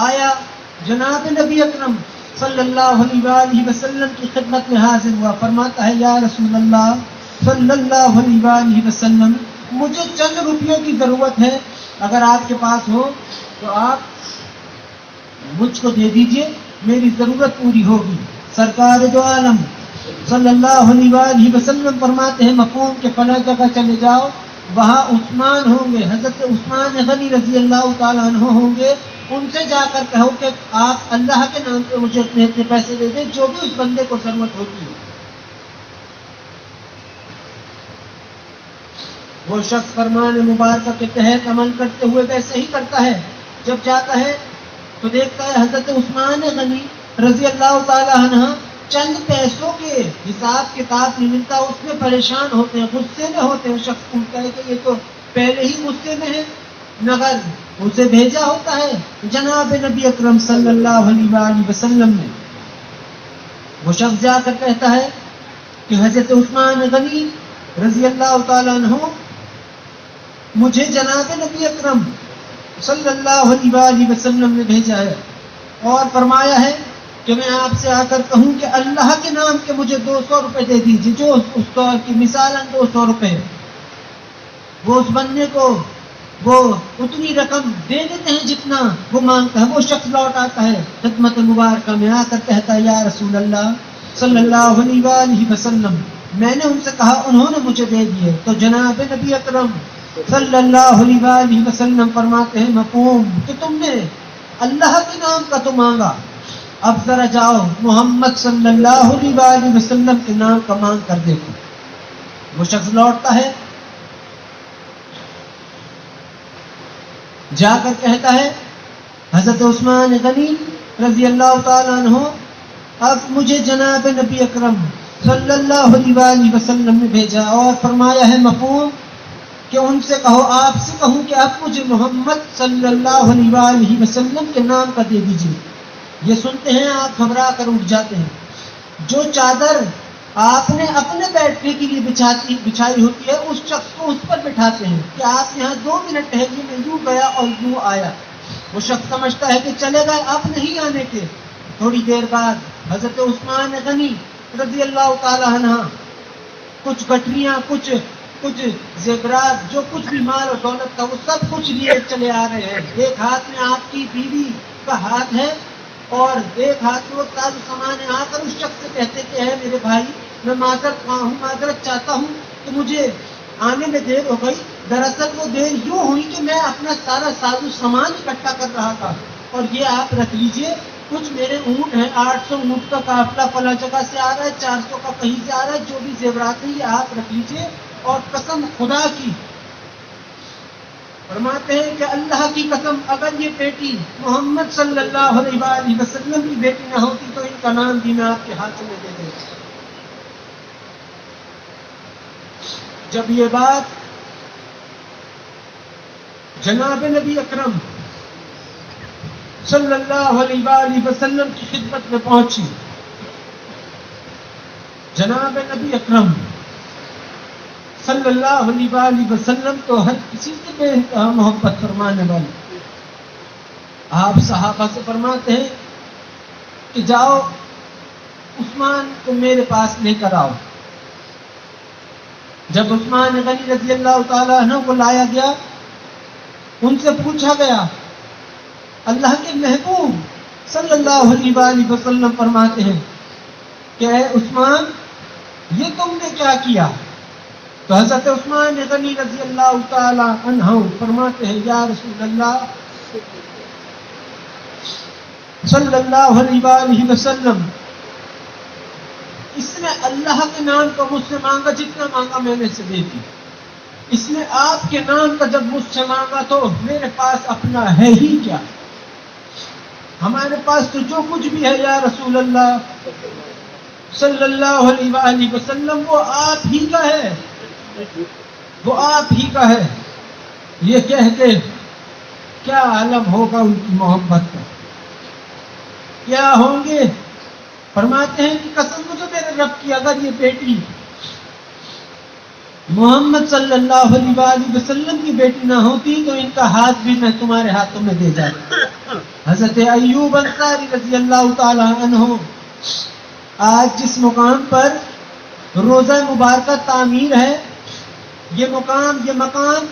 آیا جناب نبی اکرم صلی اللہ علیہ وآلہ وسلم کی خدمت میں حاضر ہوا. فرماتا ہے یا رسول اللہ صلی اللہ علیہ وآلہ وسلم مجھے چند روپیوں کی ضرورت ہے، اگر آپ کے پاس ہو تو آپ مجھ کو دے دیجئے، میری ضرورت پوری ہوگی۔ سرکار دو عالم صلی اللہ علیہ وآلہ وسلم فرماتے ہیں مفہوم کہ فلاں جگہ چلے جاؤ، وہاں عثمان ہوں گے، حضرت عثمان غنی رضی اللہ تعالیٰ عنہ ہوں گے، ان سے جا کر کہو کہ آپ اللہ کے نام پہ مجھے اتنے اتنے پیسے دے دیں جو بھی اس بندے کو ضرورت ہوتی ہے۔ وہ شخص فرمان مبارکہ کے تحت عمل کرتے ہوئے ویسے ہی کرتا ہے، جب جاتا ہے تو دیکھتا ہے حضرت عثمان غنی رضی اللہ تعالیٰ عنہ چند پیسوں کے حساب کتاب نہیں ملتا، اس میں پریشان ہوتے ہیں، غصے میں ہوتے ہیں۔ شخص پوچھتا ہے کہ یہ تو پہلے ہی غصے میں ہے، مگر اسے بھیجا ہوتا ہے جناب نبی اکرم صلی اللہ علیہ وآلہ وسلم نے۔ وہ شخص جا کر کہتا ہے کہ حضرت عثمان غنی رضی اللہ تعالیٰ عنہ مجھے جناب نبی اکرم صلی اللہ علیہ وآلہ وسلم نے بھیجا ہے اور فرمایا ہے کہ میں آپ سے آ کر کہوں کہ اللہ کے نام کے مجھے 200 روپے دے دیجیے، جو اس دور کی مثالاً 200 روپے۔ وہ اس بندے کو وہ اتنی رقم دے دیتے ہیں جتنا وہ مانگتا ہے۔ وہ شخص لوٹ آتا ہے خدمت مبارکہ میں، آ کر کہتا ہے یا رسول اللہ صلی اللہ علیہ وآلہ وسلم، میں نے ان سے کہا، انہوں نے مجھے دے دیے۔ تو جناب نبی اکرم صلی اللہ علیہ وآلہ وسلم فرماتے ہیں مفہوم کہ تم نے اللہ کے نام کا تو مانگا، اب ذرا جاؤ محمد صلی اللہ علیہ وآلہ وسلم کے نام کا مانگ کر دیکھو۔ وہ شخص لوٹتا ہے، جا کر کہتا ہے حضرت عثمان غنی رضی اللہ تعالیٰ عنہ اب مجھے جناب نبی اکرم صلی اللہ علیہ وآلہ وسلم نے بھیجا اور فرمایا ہے مفہوم کہ ان سے کہو، آپ سے کہوں کہ اب مجھے محمد صلی اللہ علیہ وآلہ وسلم کے نام کا دے دیجیے۔ یہ سنتے ہیں آپ گھبرا کر اٹھ جاتے ہیں۔ جو چادر آپ نے اپنے بیٹھنے کے لیے بچھائی ہوتی ہے اس شخص کو اس پر بٹھاتے ہیں کہ آپ یہاں 2 منٹ ٹہلیے، میں یوں گیا اور یوں آیا۔ وہ شخص سمجھتا ہے کہ چلے گئے اب نہیں آنے کے۔ تھوڑی دیر بعد حضرت عثمان غنی رضی اللہ تعالیٰ عنہ کچھ گٹریاں، کچھ زیورات، جو کچھ بھی مال و دولت تھا وہ سب کچھ لیے چلے آ رہے ہیں۔ ایک ہاتھ میں آپ کی بیوی کا ہاتھ ہے اور ایک ہاتھ میں وہ تاج و سامان ہے۔ آ کر اس شخص سے کہتے کہ ہے میرے بھائی، میں معذرت چاہتا ہوں کہ مجھے آنے میں دیر ہو گئی۔ دراصل وہ دیر یوں ہوئی کہ میں اپنا سارا ساز و سامان اکٹھا کر رہا تھا، اور یہ آپ رکھ لیجئے، کچھ میرے اونٹ ہیں، 800 اونٹ کا قافلہ فلاں جگہ سے آ رہا ہے، 400 کا کہیں سے آ رہا ہے، جو بھی زیورات ہیں یہ آپ رکھ لیجئے۔ اور قسم خدا کی فرماتے ہیں کہ اللہ کی قسم اگر یہ بیٹی محمد صلی اللہ علیہ وآلہ وسلم کی بیٹی نہ ہوتی تو ان کا نام بھی میں آپ کے ہاتھوں میں دے دیتا۔ جب یہ بات جناب نبی اکرم صلی اللہ علیہ وآلہ وسلم کی خدمت میں پہنچی، جناب نبی اکرم صلی اللہ علیہ وآلہ وسلم تو ہر کسی سے بے انتہا محبت فرمانے والے، آپ صحابہ سے فرماتے ہیں کہ جاؤ عثمان کو میرے پاس لے کر آؤ۔ جب عثمان غنی رضی اللہ تعالیٰ عنہ کو لایا گیا، ان سے پوچھا گیا، اللہ کے محبوب صلی اللہ علیہ وآلہ وسلم فرماتے ہیں کہ اے عثمان یہ تم نے کیا کیا؟ تو حضرت عثمان غنی رضی اللہ تعالی عنہ فرماتے ہیں یا رسول اللہ صلی اللہ علیہ وآلہ وسلم، اس نے اللہ کے نام کا مجھ سے مانگا، جتنا مانگا میں نے اسے دے دی۔ اس نے آپ کے نام کا جب مجھ سے مانگا تو میرے پاس اپنا ہے ہی کیا، ہمارے پاس تو جو کچھ بھی ہے یا رسول اللہ صلی اللہ علیہ وآلہ وسلم وہ آپ ہی کا ہے، وہ آپ ہی کا ہے۔ یہ کہہ کے کیا عالم ہوگا ان کی محبت کا، کیا ہوں گے؟ فرماتے ہیں کہ قسم مجھے میرے رب کی، اگر یہ بیٹی محمد صلی اللہ علیہ وآلہ وسلم کی بیٹی نہ ہوتی تو ان کا ہاتھ بھی میں تمہارے ہاتھوں میں دے جاتا۔ حضرت ایوب انصاری رضی اللہ تعالی عنہ آج جس مقام پر روزہ مبارکہ تعمیر ہے. یہ مکان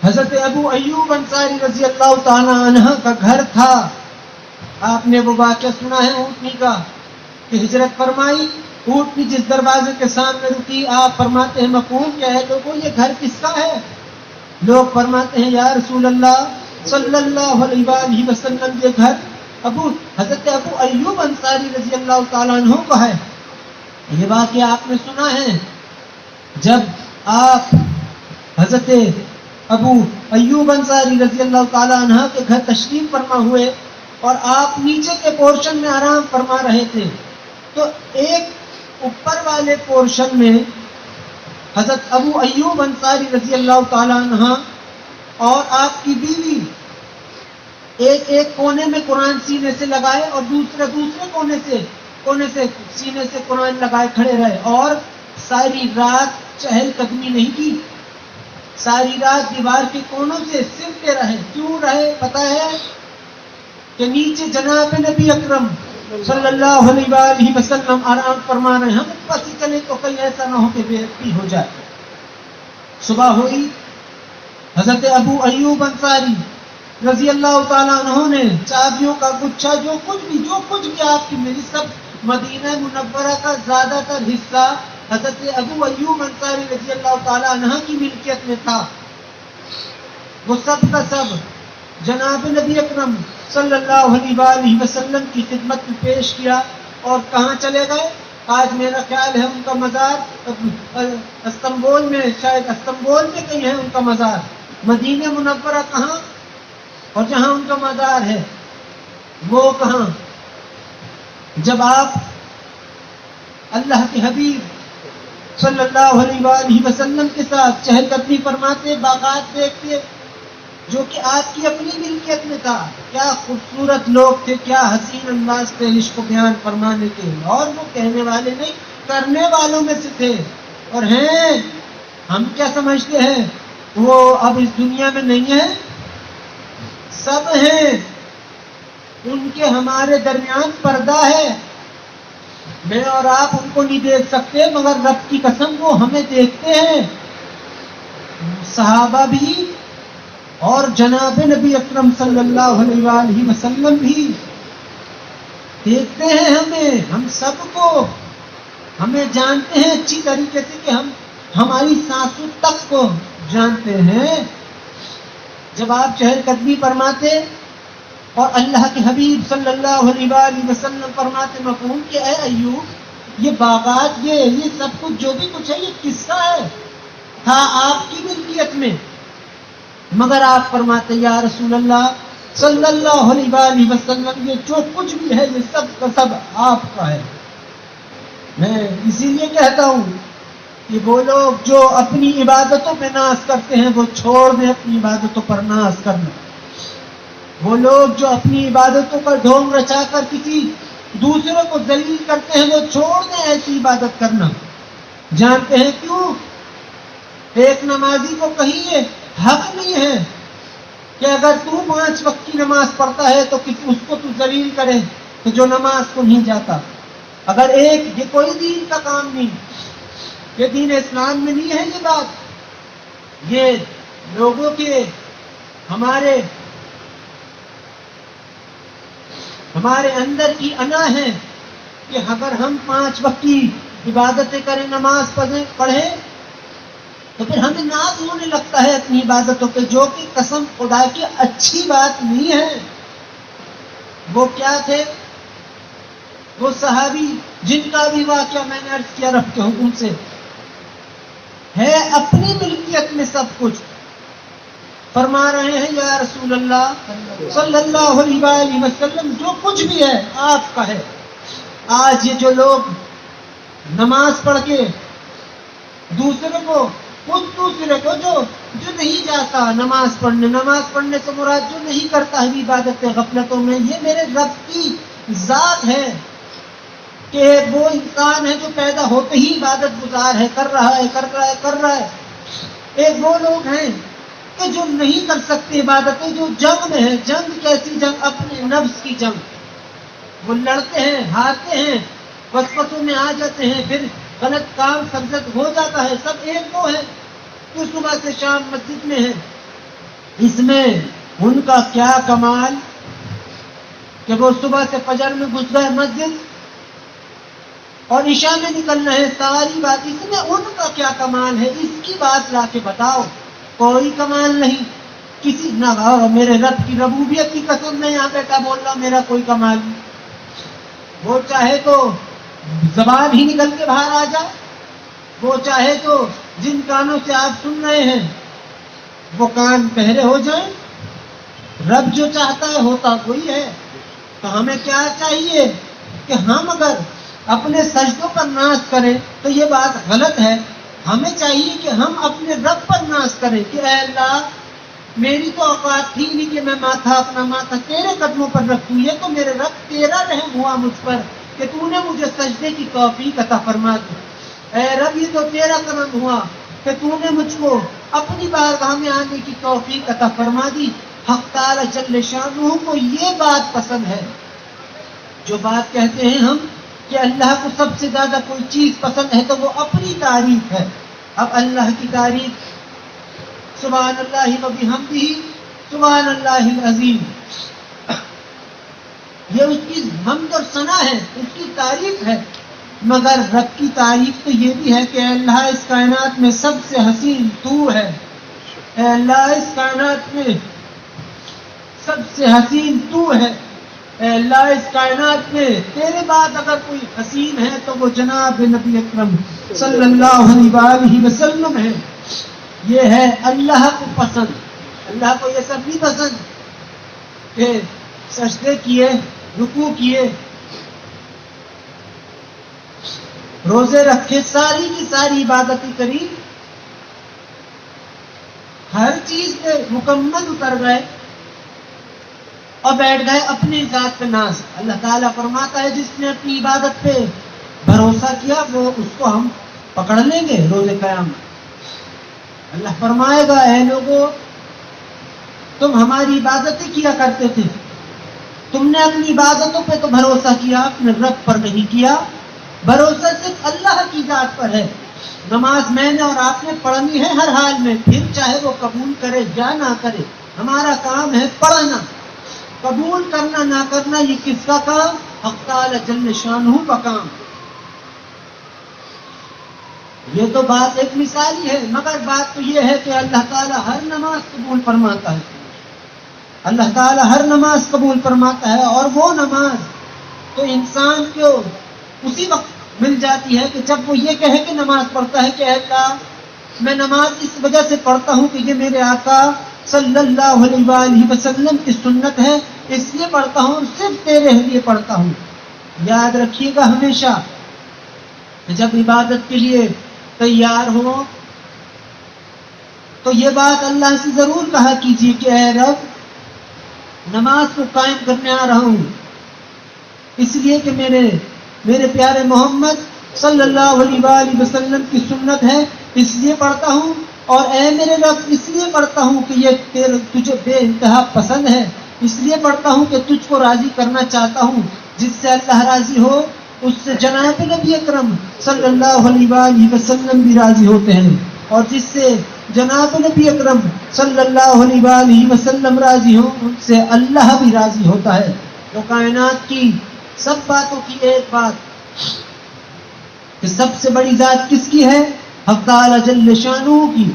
حضرت ابو ایوب انصاری رضی اللہ تعالی عنہ کا گھر تھا. آپ نے وہ واقعہ سنا ہے اونٹنی کا کہ ہجرت فرمائی, اونٹنی جس دروازے کے سامنے رکی, آپ فرماتے ہیں مفہوم کیا ہے لوگوں, یہ گھر کس کا ہے؟ لوگ فرماتے ہیں یا رسول اللہ صلی اللہ علیہ وآلہ وسلم یہ گھر حضرت ابو ایوب انصاری رضی اللہ تعالیٰ عنہ کا ہے. یہ واقعہ آپ نے سنا ہے. جب آپ حضرت ابو ایوب انصاری رضی اللہ تعالیٰ عنہ کے گھر تشریف فرما ہوئے اور آپ نیچے کے پورشن میں آرام فرما رہے تھے, تو ایک اوپر والے پورشن میں حضرت ابو ایوب انصاری رضی اللہ تعالیٰ عنہ اور آپ کی بیوی ایک کونے میں قرآن سینے سے لگائے اور دوسرے کونے سے سینے سے قرآن لگائے کھڑے رہے, اور ساری رات چہل قدمی نہیں کی. ساری رات دیوار کے کونوں سے سمٹے رہے. کیوں رہے پتہ ہے کہ نیچے جناب نبی اکرم صلی اللہ علیہ وآلہ وسلم آرام فرما رہے ہیں, ہم اوپر سے چلے تو کہیں ایسا نہ ہو کہ بے عزتی ہو جائے. صبح ہوئی, حضرت ابو ایوب انصاری رضی اللہ تعالیٰ عنہ نے چابیوں کا گچھا جو کچھ بھی آپ کی میری سب مدینہ منورہ کا زیادہ تر حصہ حضرت ابو ایوب انصاری رضی اللہ تعالیٰ عنہ کی ملکیت میں تھا, وہ سب کا سب جناب نبی اکرم صلی اللہ علیہ وآلہ وسلم کی خدمت میں پیش کیا. اور کہاں چلے گئے؟ آج میرا خیال ہے ان کا مزار استنبول میں کہیں ہے ان کا مزار. مدینہ منورہ کہاں؟ اور جہاں ان کا مزار ہے وہ کہاں؟ جب آپ اللہ کے حبیب صلی اللہ علیہ وآلہ وسلم کے ساتھ چہل قدمی فرماتے, باغات دیکھتے جو کہ آپ کی اپنی ملکیت میں تھا, کیا خوبصورت لوگ تھے, کیا حسین انداز تھے عشق و بیان فرمانے کے, اور وہ کہنے والے نہیں کرنے والوں میں سے تھے. اور ہیں ہم کیا سمجھتے ہیں وہ اب اس دنیا میں نہیں ہے, سب ہیں, ان کے ہمارے درمیان پردہ ہے. میں اور آپ ان کو نہیں دیکھ سکتے, مگر رب کی قسم وہ ہمیں دیکھتے ہیں. صحابہ بھی اور جناب نبی اکرم صلی اللہ علیہ وآلہ وسلم بھی دیکھتے ہیں ہمیں, ہم سب کو, ہمیں جانتے ہیں اچھی طریقے سے کہ ہم ہماری سانسوں تک کو جانتے ہیں. جب آپ چہل قدمی فرماتے اور اللہ کے حبیب صلی اللہ علیہ وآلہ وسلم فرماتے مفہوم کہ اے ایوب یہ باغات یہ سب کچھ جو بھی کچھ ہے یہ کس کا ہے؟ تھا آپ کی ملکیت میں, مگر آپ فرماتے یا رسول اللہ صلی اللہ علیہ وآلہ وسلم یہ جو کچھ بھی ہے یہ سب کا سب آپ کا ہے. میں اسی لیے کہتا ہوں کہ وہ لوگ جو اپنی عبادتوں پہ ناز کرتے ہیں وہ چھوڑ دیں اپنی عبادتوں پر ناز کرنا. وہ لوگ جو اپنی عبادتوں پر ڈھونگ رچا کر کسی دوسروں کو ذلیل کرتے ہیں وہ چھوڑ دیں ایسی عبادت کرنا. جانتے ہیں کیوں؟ ایک نمازی کو کہیں حق نہیں ہے کہ اگر تو 5 وقت کی نماز پڑھتا ہے تو اس کو تو ذلیل کرے تو جو نماز کو نہیں جاتا. اگر یہ کوئی دین کا کام نہیں, یہ دین اسلام میں نہیں ہے یہ بات. یہ لوگوں کے ہمارے اندر کی انا ہے کہ اگر ہم 5 وقت کی عبادتیں کریں, نماز پڑھیں تو پھر ہمیں ناز ہونے لگتا ہے اپنی عبادتوں پہ, جو کہ قسم خدا کی اچھی بات نہیں ہے. وہ کیا تھے؟ وہ صحابی جن کا بھی واقعہ میں نے عرض کیا رب کے حکم سے ہے اپنی ملکیت میں سب کچھ, فرما رہے ہیں یا رسول اللہ صلی اللہ علیہ وآلہ وسلم جو کچھ بھی ہے آپ کا ہے. آج یہ جو لوگ نماز پڑھ کے دوسرے کو جو نہیں جاتا نماز پڑھنے سے مراد جو نہیں کرتا ہے عبادت غفلتوں میں, یہ میرے رب کی ذات ہے کہ وہ انسان ہے جو پیدا ہوتے ہی عبادت گزار ہے, کر رہا ہے. ایک وہ لوگ ہیں کہ جو نہیں کر سکتے عبادتیں, جو جنگ میں ہے. جنگ کیسی جنگ؟ اپنے نفس کی جنگ. وہ لڑتے ہیں، ہارتے ہیں، وسوسوں میں آ جاتے ہیں، پھر غلط کام سرزد ہو جاتا ہے، سب ایک دو ہے، تو صبح سے شام مسجد میں ہے۔ اس میں ان کا کیا کمال کہ وہ صبح سے فجر میں گھس گئے مسجد اور عشاء میں نکلنا ہے، ساری بات اس میں ان کا کیا کمال ہے؟ اس کی بات لا کے بتاؤ۔ کوئی کمال نہیں کسی نہ، میرے رب کی ربوبیت کی قسم میں یہاں بیٹا بول رہا ہوں، میرا کوئی کمال نہیں۔ وہ چاہے تو زبان ہی نکل کے باہر آ جائے، وہ چاہے تو جن کانوں سے آپ سن رہے ہیں وہ کان بہرے ہو جائیں۔ رب جو چاہتا ہے ہوتا وہی ہے۔ تو ہمیں کیا چاہیے کہ ہم اگر اپنے سجدوں پر ناز کریں تو یہ بات غلط ہے۔ ہمیں چاہیے کہ ہم اپنے رب پر ناز کریں کہ اے اللہ، میری تو اوقات تھی نہیں کہ میں اپنا ماتھا تیرے قدموں پر رکھوں، یہ تو میرے رب تیرا رحم ہوا مجھ پر کہ تو نے مجھے سجدے کی توفیق عطا فرما دی۔ اے رب، یہ تو تیرا کرم ہوا کہ تو نے مجھ کو اپنی بارگاہ میں آنے کی توفیق عطا فرما دی۔ حق تعالی جل شانہ کو یہ بات پسند ہے، جو بات کہتے ہیں ہم کہ اللہ کو سب سے زیادہ کوئی چیز پسند ہے تو وہ اپنی تعریف ہے۔ اب اللہ کی تعریف، سبحان اللہ و بحمدہ سبحان اللہ العظیم، یہ اس کی حمد اور ثنا ہے، اس کی تعریف ہے۔ مگر رب کی تعریف تو یہ بھی ہے کہ اے اللہ، اس کائنات میں سب سے حسین تو ہے۔ اے اللہ، اس کائنات میں سب سے حسین تو ہے۔ اے اللہ، اس کائنات میں تیرے بعد اگر کوئی حسین ہے تو وہ جناب نبی اکرم صلی اللہ علیہ وآلہ وسلم ہے۔ یہ ہے اللہ کو پسند۔ اللہ کو یہ سب نہیں پسند کہ سجدے کیے، رکوع کیے، روزے رکھے، ساری کی ساری عبادتیں کری، ہر چیز پہ مکمل اتر گئے اور بیٹھ گئے اپنی ذات پہ ناز۔ اللہ تعالیٰ فرماتا ہے جس نے اپنی عبادت پہ بھروسہ کیا وہ اس کو ہم پکڑ لیں گے روز قیامت۔ اللہ فرمائے گا اے لوگو، تم ہماری عبادتیں کیا کرتے تھے، تم نے اپنی عبادتوں پہ تو بھروسہ کیا، اپنے رب پر نہیں کیا۔ بھروسہ صرف اللہ کی ذات پر ہے۔ نماز میں نے اور آپ نے پڑھنی ہے ہر حال میں، پھر چاہے وہ قبول کرے یا نہ کرے، ہمارا کام ہے پڑھنا۔ قبول کرنا نہ کرنا یہ کس کا کام؟ حق تعالی جل شانہ کا کام۔ یہ تو بات ایک مثالی ہے، مگر بات تو یہ ہے کہ اللہ تعالیٰ ہر نماز قبول فرماتا ہے۔ اللہ تعالیٰ ہر نماز قبول فرماتا ہے، اور وہ نماز تو انسان کو اسی وقت مل جاتی ہے کہ جب وہ یہ کہے کہ نماز پڑھتا ہے کہ اے اللہ، میں نماز اس وجہ سے پڑھتا ہوں کہ یہ میرے آقا صلی اللہ علیہ وآلہ وسلم کی سنت ہے، اس لیے پڑھتا ہوں، صرف تیرے لیے پڑھتا ہوں۔ یاد رکھیے گا ہمیشہ، جب عبادت کے لیے تیار ہو تو یہ بات اللہ سے ضرور کہا کیجیے کہ اے رب، نماز کو قائم کرنے آ رہا ہوں، اس لیے کہ میرے پیارے محمد صلی اللہ علیہ وآلہ وسلم کی سنت ہے، اس لیے پڑھتا ہوں، اور اے میرے رب اس لیے پڑھتا ہوں کہ یہ تجھے بے انتہا پسند ہے، اس لیے پڑھتا ہوں کہ تجھ کو راضی کرنا چاہتا ہوں۔ جس سے اللہ راضی ہو اس سے جناب نبی اکرم صلی اللہ علیہ وآلہ وسلم بھی راضی ہوتے ہیں، اور جس سے جناب نبی اکرم صلی اللہ علیہ وآلہ وسلم راضی ہو ان سے اللہ بھی راضی ہوتا ہے۔ تو کائنات کی سب باتوں کی ایک بات کہ سب سے بڑی ذات کس کی ہے؟ حق تعالی جل شانہ کی۔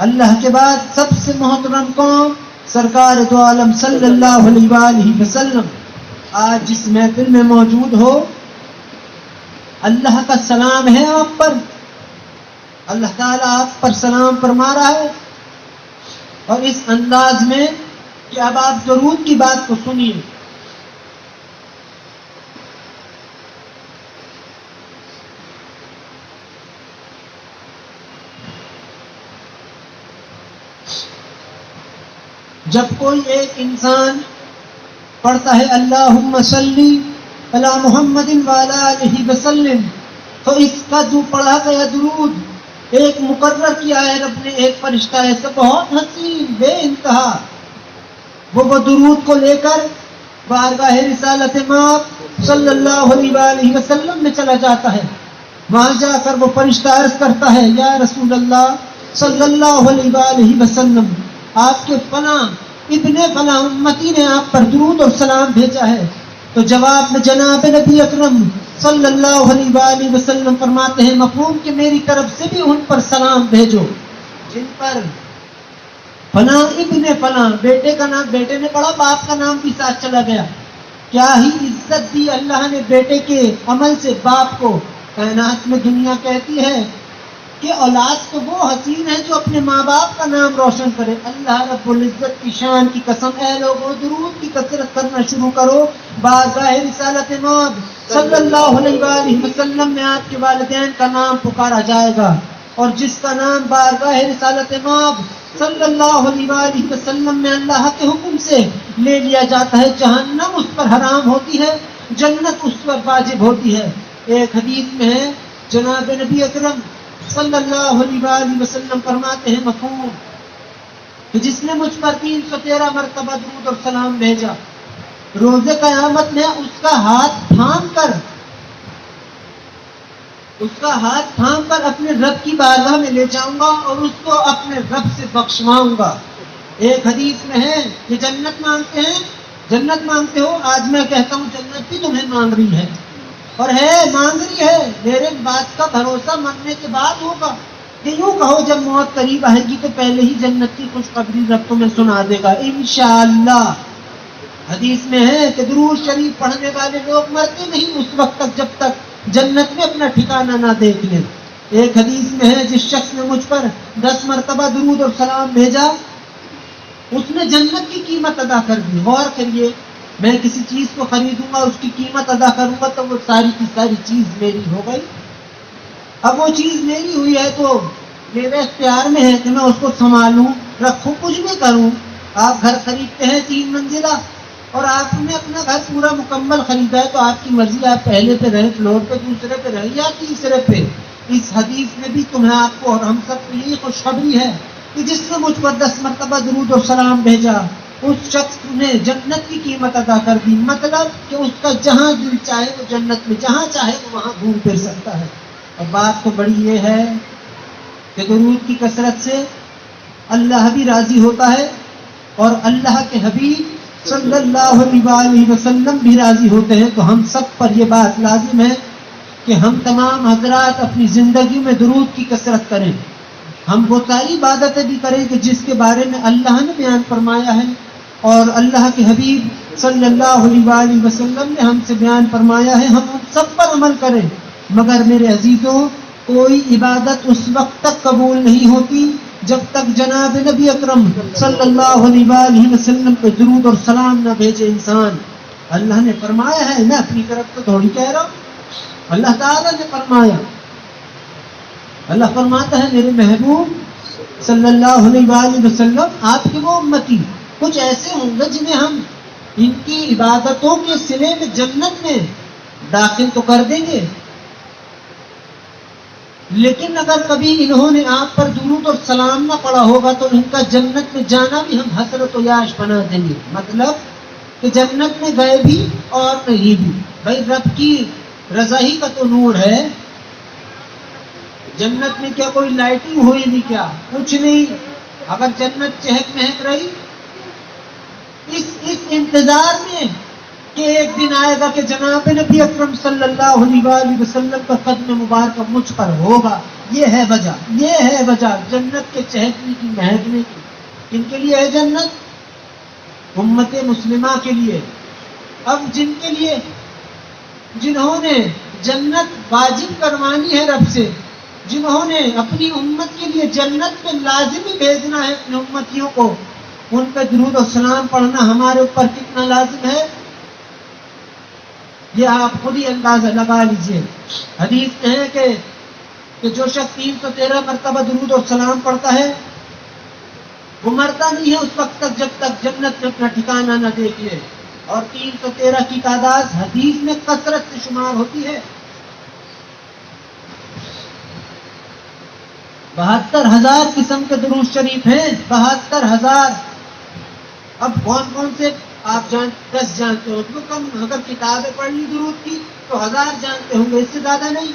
اللہ کے بعد سب سے محترم کون؟ سرکار دو عالم صلی اللہ علیہ وآلہ وسلم۔ آج جس محفل میں موجود ہو، اللہ کا سلام ہے آپ پر، اللہ تعالیٰ آپ پر سلام فرما رہا ہے، اور اس انداز میں کہ اب آپ درود کی بات کو سنیے۔ جب کوئی ایک انسان پڑھتا ہے اللہم صلی علی محمد وعلی آلہ وسلم، تو اس کا جو پڑھا گیا درود ایک مقرر کیا ہے رب نے، ایک فرشتہ ایسا بہت حسین بے انتہا، وہ درود کو لے کر بارگاہ رسالت مآب صلی اللہ علیہ وسلم میں چلا جاتا ہے. وہاں جا کر وہ فرشتہ عرض کرتا ہے یا رسول اللہ صلی اللہ علیہ وسلم آپ کے فلاں ابن فلاں امتی نے آپ پر درود اور سلام بھیجا ہے. تو جواب میں جناب نبی اکرم صلی اللہ علیہ وسلم فرماتے ہیں مفہوم کہ میری طرف سے بھی ان پر سلام بھیجو جن پر فلاں ابن فلاں بیٹے کا نام بیٹے نے پڑھا باپ کا نام بھی ساتھ چلا گیا. کیا ہی عزت دی اللہ نے بیٹے کے عمل سے باپ کو. کائنات میں دنیا کہتی ہے کہ اولاد تو وہ حسین ہے جو اپنے ماں باپ کا نام روشن کرے. اللہ رب العزت کی شان کی قسم اے لوگوں درود کی کثرت کرنا شروع کرو. بارگاہ رسالت مآب صلی اللہ علیہ وسلم میں آپ کے والدین کا نام پکارا جائے گا اور جس کا نام بارگاہ رسالت مآب صلی اللہ علیہ وسلم میں اللہ کے حکم سے لے لیا جاتا ہے جہنم اس پر حرام ہوتی ہے جنت اس پر واجب ہوتی ہے. ایک حدیث میں ہے جناب نبی اکرم صلی اللہ علیہ وسلم فرماتے ہیں مفہوم کہ جس نے مجھ پر 313 مرتبہ درود اور سلام بھیجا روز قیامت میں اس کا ہاتھ تھام کر اپنے رب کی بارگاہ میں لے جاؤں گا اور اس کو اپنے رب سے بخشواؤں گا. ایک حدیث میں ہے کہ جنت مانگتے ہو آج میں کہتا ہوں جنت بھی تمہیں مانگ رہی ہے اور مانگ رہی ہے. میرے بات کا بھروسہ مرنے کے بعد ہوگا کہ یوں کہو جب موت قریب آئے گی تو پہلے ہی جنت کی خوشخبری رب تمہیں سنا دے گا انشاءاللہ. حدیث میں ہے کہ درود شریف پڑھنے والے لوگ مرتے نہیں اس وقت تک جب تک جنت میں اپنا ٹھکانہ نہ دیکھ لیں. ایک حدیث میں ہے جس شخص نے مجھ پر 10 مرتبہ درود اور سلام بھیجا اس نے جنت کی قیمت ادا کر دی. غور کریے میں کسی چیز کو خریدوں گا اس کی قیمت ادا کروں گا تو وہ ساری کی ساری چیز میری ہو گئی. اب وہ چیز میری ہوئی ہے تو میرے اختیار میں ہے کہ میں اس کو سنبھالوں رکھوں کچھ بھی کروں. آپ گھر خریدتے ہیں 3 منزلہ اور آپ نے اپنا گھر پورا مکمل خریدا ہے تو آپ کی مرضی آپ پہلے پہ رہے فلور پہ دوسرے پہ رہے یا تیسرے پہ. اس حدیث میں بھی تمہیں آپ کو اور ہم سب کے لیے خوشخبری ہے کہ جس نے مجھ پر 10 مرتبہ درود اور سلام بھیجا اس شخص نے جنت کی قیمت ادا کر دی. مطلب کہ اس کا جہاں دل چاہے وہ جنت میں جہاں چاہے وہ وہاں گھوم پھر سکتا ہے. اور بات تو بڑی یہ ہے کہ درود کی کثرت سے اللہ بھی راضی ہوتا ہے اور اللہ کے حبیب صلی اللہ علیہ وسلم بھی راضی ہوتے ہیں. تو ہم سب پر یہ بات لازم ہے کہ ہم تمام حضرات اپنی زندگی میں درود کی کثرت کریں. ہم وہ ساری عبادتیں بھی کریں کہ جس کے بارے میں اللہ نے بیان فرمایا ہے اور اللہ کے حبیب صلی اللہ علیہ وسلم نے ہم سے بیان فرمایا ہے. ہم سب پر عمل کریں. مگر میرے عزیزوں کوئی عبادت اس وقت تک قبول نہیں ہوتی جب تک جناب نبی اکرم صلی اللہ علیہ وسلم پہ درود اور سلام نہ بھیجے انسان. اللہ نے فرمایا ہے میں اپنی طرف تو تھوڑی کہہ رہا ہوں. اللہ تعالیٰ نے فرمایا. اللہ فرماتا ہے میرے محبوب صلی اللہ علیہ وسلم آپ کے وہ امتی کچھ ایسے ہوں گے جنہیں ہم ان کی عبادتوں کے سلے میں جنت میں داخل تو کر دیں گے لیکن اگر کبھی انہوں نے آپ پر درود اور سلام نہ پڑھا ہوگا تو ان کا جنت میں جانا بھی ہم حسرت و یاش بنا دیں گے. مطلب کہ جنت میں گئے بھی اور نہیں بھی. بھائی رب کی رضا ہی کا تو نور ہے. جنت میں کیا کوئی لائٹنگ ہوئی نہیں کیا کچھ نہیں. اگر جنت چہک مہک رہی اس انتظار میں کہ ایک دن آئے گا کہ جناب نبی اکرم صلی اللہ علیہ وسلم کا قدم مبارک مجھ پر ہوگا. یہ ہے وجہ جنت کے چہکنے کی مہکنے کی. کن کے لیے ہے جنت؟ امت مسلمہ کے لیے. اب جنہوں نے جنت واجب کروانی ہے رب سے جنہوں نے اپنی امت کے لیے جنت پہ لازمی بھیجنا ہے اپنے امتیوں کو ان پہ درود و سلام پڑھنا ہمارے اوپر کتنا لازم ہے یہ آپ خود ہی اندازہ لگا لیجئے. حدیث میں ہے کہ جو شخص 313 مرتبہ درود اور سلام پڑھتا ہے وہ مرتا نہیں ہے اس وقت تک جب تک جنت میں اپنا ٹھکانہ نہ دیکھ لے. اور 313 کی تعداد حدیث میں کثرت سے شمار ہوتی ہے. 72,000 قسم کے درود شریف ہیں. 72,000. اب کون کون سے آپ 10 جانتے ہو تو کم، اگر کتابیں پڑھ لی درود کی تو 1000 جانتے ہوں گے، اس سے زیادہ نہیں.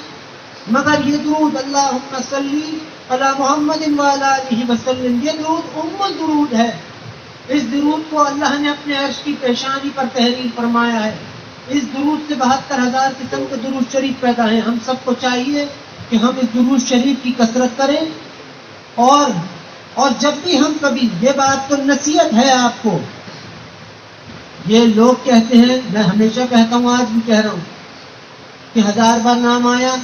مگر یہ درود اللہم صلی علی محمد وعلی آلہ وسلم، یہ درود ام الدرود ہے. اس درود کو اللہ نے اپنے عرش کی پیشانی پر تحریر فرمایا ہے. اس درود سے 72,000 قسم کے درود شریف پیدا ہیں. ہم سب کو چاہیے کہ ہم اس درود شریف کی کثرت کریں. اور جب بھی ہم کبھی، یہ بات تو نصیحت ہے آپ کو، یہ لوگ کہتے ہیں، میں ہمیشہ کہتا ہوں، آج بھی کہہ رہا ہوں کہ 1000 بار نام آیا،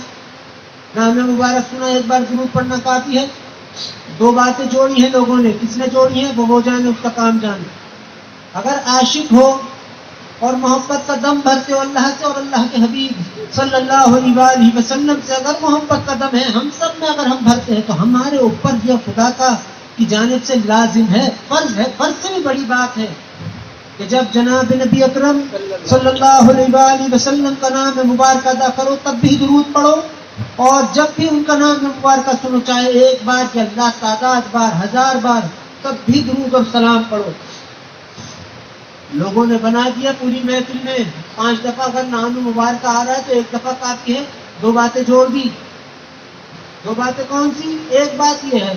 نام مبارک سنا، ایک بار درود پڑھنا کافی ہے. 2 باتیں جوڑی ہیں لوگوں نے، کس نے جوڑی ہیں وہ جانے، اس کا کام جانے. اگر عاشق ہو اور محبت کا دم بھرتے ہو اللہ سے اور اللہ کے حبیب صلی اللہ علیہ وسلم سے، اگر محبت کا دم ہے ہم سب میں، اگر ہم بھرتے ہیں تو ہمارے اوپر یہ خدا کی جانب سے لازم ہے، فرض ہے. فرض سے بھی بڑی بات ہے کہ جب جناب نبی اکرم صلی اللہ علیہ وسلم کا نام مبارک ادا کرو تب بھی درود پڑھو، اور جب بھی ان کا نام مبارکہ سنو، چاہے 1 بار کہ اللہ 7,000 بار 1000 بار، تب بھی درود اور سلام پڑھو. لوگوں نے بنا دیا پوری محفل میں 5 دفعہ اگر نام مبارکہ آ رہا ہے تو 1 دفعہ کافی ہے. 2 باتیں جوڑ دی. 2 باتیں کون سی؟ ایک بات یہ ہے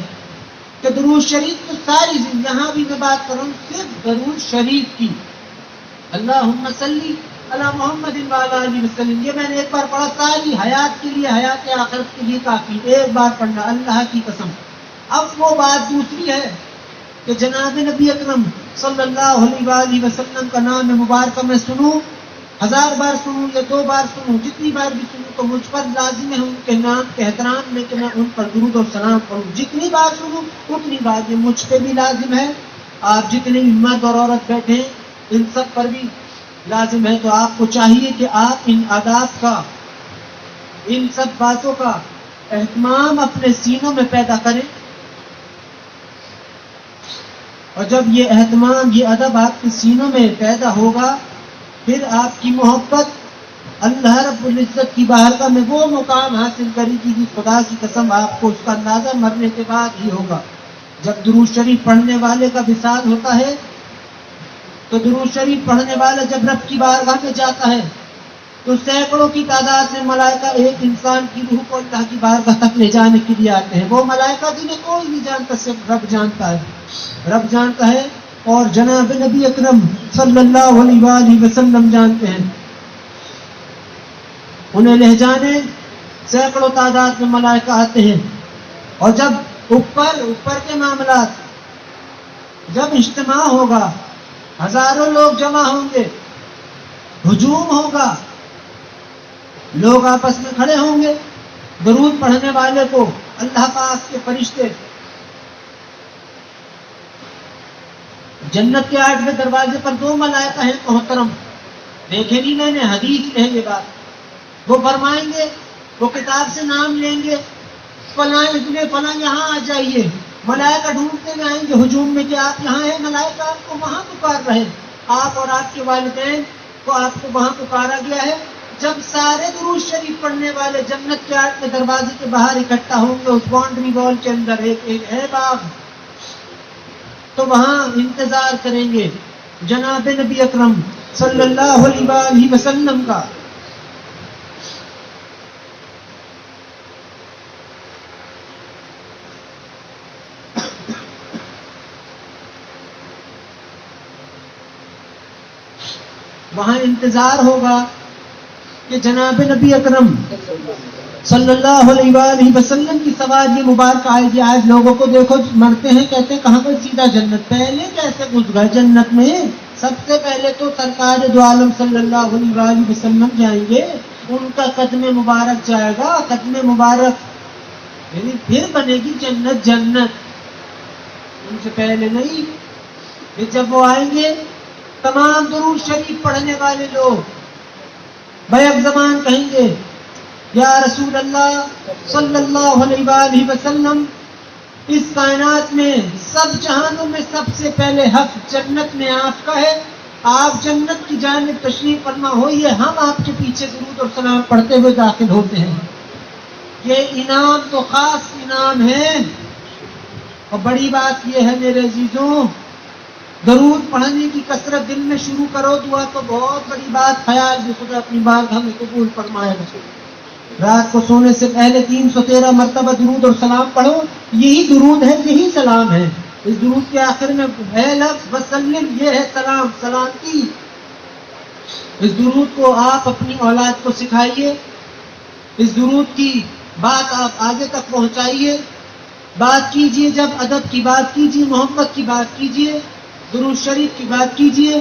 کہ درود شریف تو ساری زندگی، یہاں بھی میں بات کر رہا ہوں صرف درود شریف کی، اللہم صلی علی محمد وعلی آلہ وسلم، یہ میں نے ایک بار پڑھا، ساری حیات کے لیے، حیات آخرت کے لیے کافی، ایک بار پڑھنا اللہ کی قسم. اب وہ بات دوسری ہے کہ جناب نبی اکرم صلی اللہ علیہ وسلم کا نام مبارکہ میں سنوں، 1000 بار سنوں یا 2 بار سنوں، جتنی بار بھی سنوں تو مجھ پر لازم ہے ان کے نام کے احترام میں کہ میں ان پر درود اور سلام پڑھوں. جتنی بار سنوں اتنی بار یہ مجھ پہ بھی لازم ہے. آپ جتنے بھی مرد اور عورت بیٹھے ہیں ان سب پر بھی لازم ہے. تو آپ کو چاہیے کہ آپ ان آداب کا، ان سب باتوں کا اہتمام اپنے سینوں میں پیدا کریں. اور جب یہ اہتمام، یہ ادب آپ کے سینوں میں پیدا ہوگا، پھر آپ کی محبت اللہ رب العزت کی بارگاہ میں وہ مقام حاصل کرے گی کہ خدا کی قسم آپ کو اس کا اندازہ مرنے کے بعد ہی ہوگا. جب درود شریف پڑھنے والے کا وصال ہوتا ہے تو درود شریف پڑھنے والا جب رب کی بارگاہ میں جاتا ہے تو سینکڑوں کی تعداد میں ملائکہ ایک انسان کی روح کو اللہ کی بارگاہ تک لے جانے کے لیے آتے ہیں. وہ ملائکہ جنہیں کوئی نہیں جانتا، صرف رب جانتا ہے. رب جانتا ہے اور جناب نبی اکرم صلی اللہ علیہ وسلم جانتے ہیں. انہیں لے جانے سینکڑوں تعداد میں ملائکہ آتے ہیں. اور جب اوپر کے معاملات، جب اجتماع ہوگا، ہزاروں لوگ جمع ہوں گے، ہجوم ہوگا، لوگ آپس میں کھڑے ہوں گے، درود پڑھنے والے کو اللہ پاک کے فرشتے جنت کے 8ویں دروازے پر 2 ملائکہ ہیں محترم، دیکھے نہیں میں نے، حدیث ہے یہ بات. وہ فرمائیں گے، وہ کتاب سے نام لیں گے، فلاں ابن فلاں یہاں آ جائیے. ملائکہ ڈھونڈتے ہوئے آئیں گے ہجوم میں کہ آپ یہاں ہیں. ملائکہ آپ کو وہاں پکار رہے، آپ اور آپ کے والدین کو آپ کو وہاں پکارا گیا ہے. جب سارے درود شریف پڑھنے والے جنت کے 8ویں دروازے کے باہر اکٹھا ہوں گے، اس باؤنڈری وال کے اندر ایک ہے باغ، تو وہاں انتظار کریں گے جناب نبی اکرم صلی اللہ علیہ وسلم کا. وہاں انتظار ہوگا کہ جناب نبی اکرم صلی اللہ علیہ وسلم کی سواری مبارک آئے گی. آج لوگوں کو دیکھو مرتے ہیں، کہتے ہیں کہاں پر سیدھا جنت. پہلے کیسے گھس گئے جنت میں؟ سب سے پہلے تو سرکار دو عالم صلی اللہ علیہ وسلم جائیں گے، ان کا قدم مبارک جائے گا، قدم مبارک یعنی پھر بنے گی جنت. جنت ان سے پہلے نہیں. پھر جب وہ آئیں گے تمام درود شریف پڑھنے والے لوگ بیک زبان کہیں گے یا رسول اللہ صلی اللہ علیہ وسلم، اس کائنات میں سب جہانوں میں سب سے پہلے حق جنت میں آپ کا ہے، آپ جنت کی جانب تشریف فرما ہوئیے، ہم آپ کے پیچھے درود اور سلام پڑھتے ہوئے داخل ہوتے ہیں. یہ انعام تو خاص انعام ہے. اور بڑی بات یہ ہے میرے عزیزوں درود پڑھنے کی کثرت دل میں شروع کرو، دعا تو بہت بڑی بات، خیال بھی خدا اپنی بارگاہ میں قبول فرمائے گا۔ رات کو سونے سے پہلے 313 مرتبہ درود اور سلام پڑھو، یہی درود ہے، یہی سلام ہے۔ اس درود کے آخر میں ہے لفظ وسلم، یہ ہے سلام، سلام کی۔ اس درود کو آپ اپنی اولاد کو سکھائیے، اس درود کی بات آپ آگے تک پہنچائیے، بات کیجیے، جب ادب کی بات کیجیے، محبت کی بات کیجیے، درود شریف کی بات کیجیے۔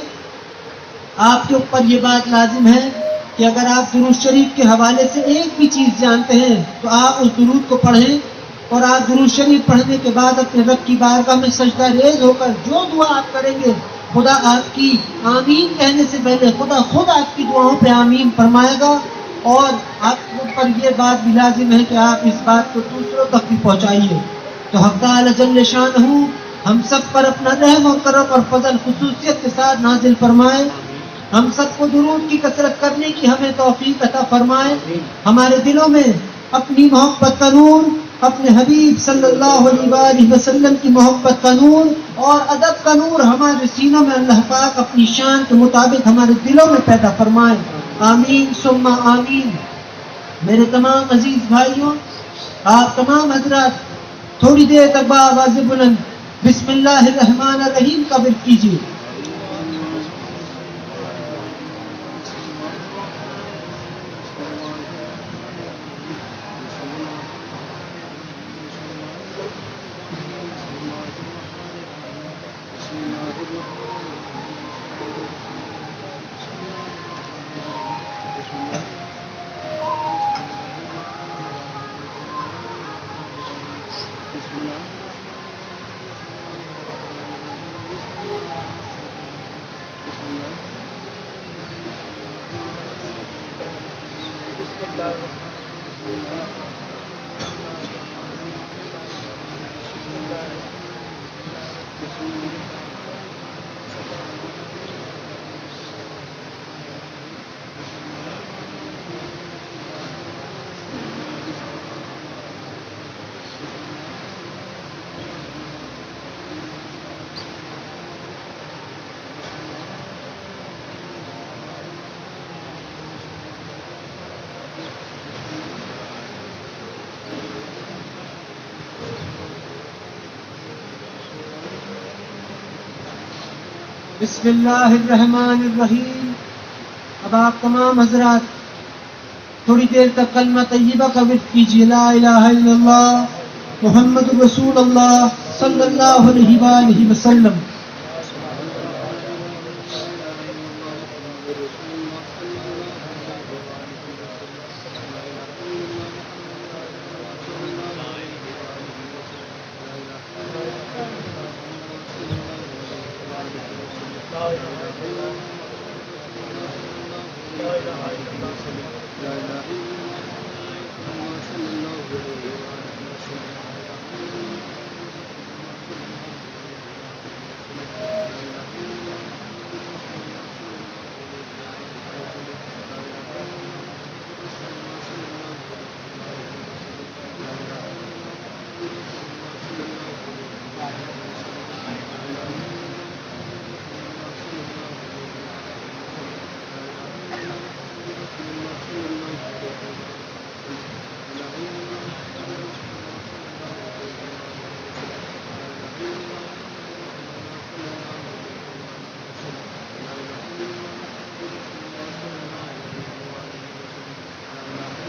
آپ کے اوپر یہ بات لازم ہے کہ اگر آپ درود شریف کے حوالے سے ایک بھی چیز جانتے ہیں تو آپ اس درود کو پڑھیں، اور آپ درود شریف پڑھنے کے بعد اپنے رب کی بارگاہ میں سجدہ ریز ہو کر جو دعا آپ کریں گے، خدا آپ کی آمین کہنے سے پہلے خدا خود آپ کی دعاؤں پہ آمین فرمائے گا، اور آپ کے اوپر یہ بات بھی لازم ہے کہ آپ اس بات کو دوسروں تک بھی پہنچائیے۔ تو حق تعالی جل شانہ ہم سب پر اپنا رحم اور کرم اور فضل خصوصیت کے ساتھ نازل فرمائے، ہم سب کو درود کی کثرت کرنے کی ہمیں توفیق عطا فرمائے، ہمارے دلوں میں اپنی محبت کا نور، اپنے حبیب صلی اللہ علیہ وآلہ وسلم کی محبت کا نور اور ادب کا نور ہمارے سینوں میں اللہ پاک اپنی شان کے مطابق ہمارے دلوں میں پیدا فرمائے، آمین ثم آمین۔ میرے تمام عزیز بھائیوں، آپ تمام حضرات تھوڑی دیر تک بآواز بلند بسم اللہ الرحمن الرحیم کا ورد کیجیے۔ بسم اللہ الرحمن الرحیم۔ اب آپ تمام حضرات تھوڑی دیر تک کلمہ طیبہ کا ورد کیجیے، لا الہ الا اللہ محمد رسول اللہ صلی اللہ علیہ وآلہ وسلم۔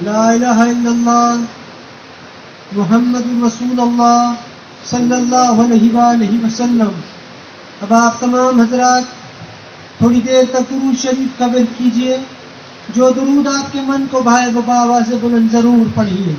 لا الہ الا اللہ محمد رسول اللہ صلی اللہ علیہ وآلہ وسلم۔ اب آپ تمام حضرات تھوڑی دیر تک درود شریف کا ورد کیجیے، جو درود آپ کے من کو بھائے وہ بآواز بلند ضرور پڑھیے۔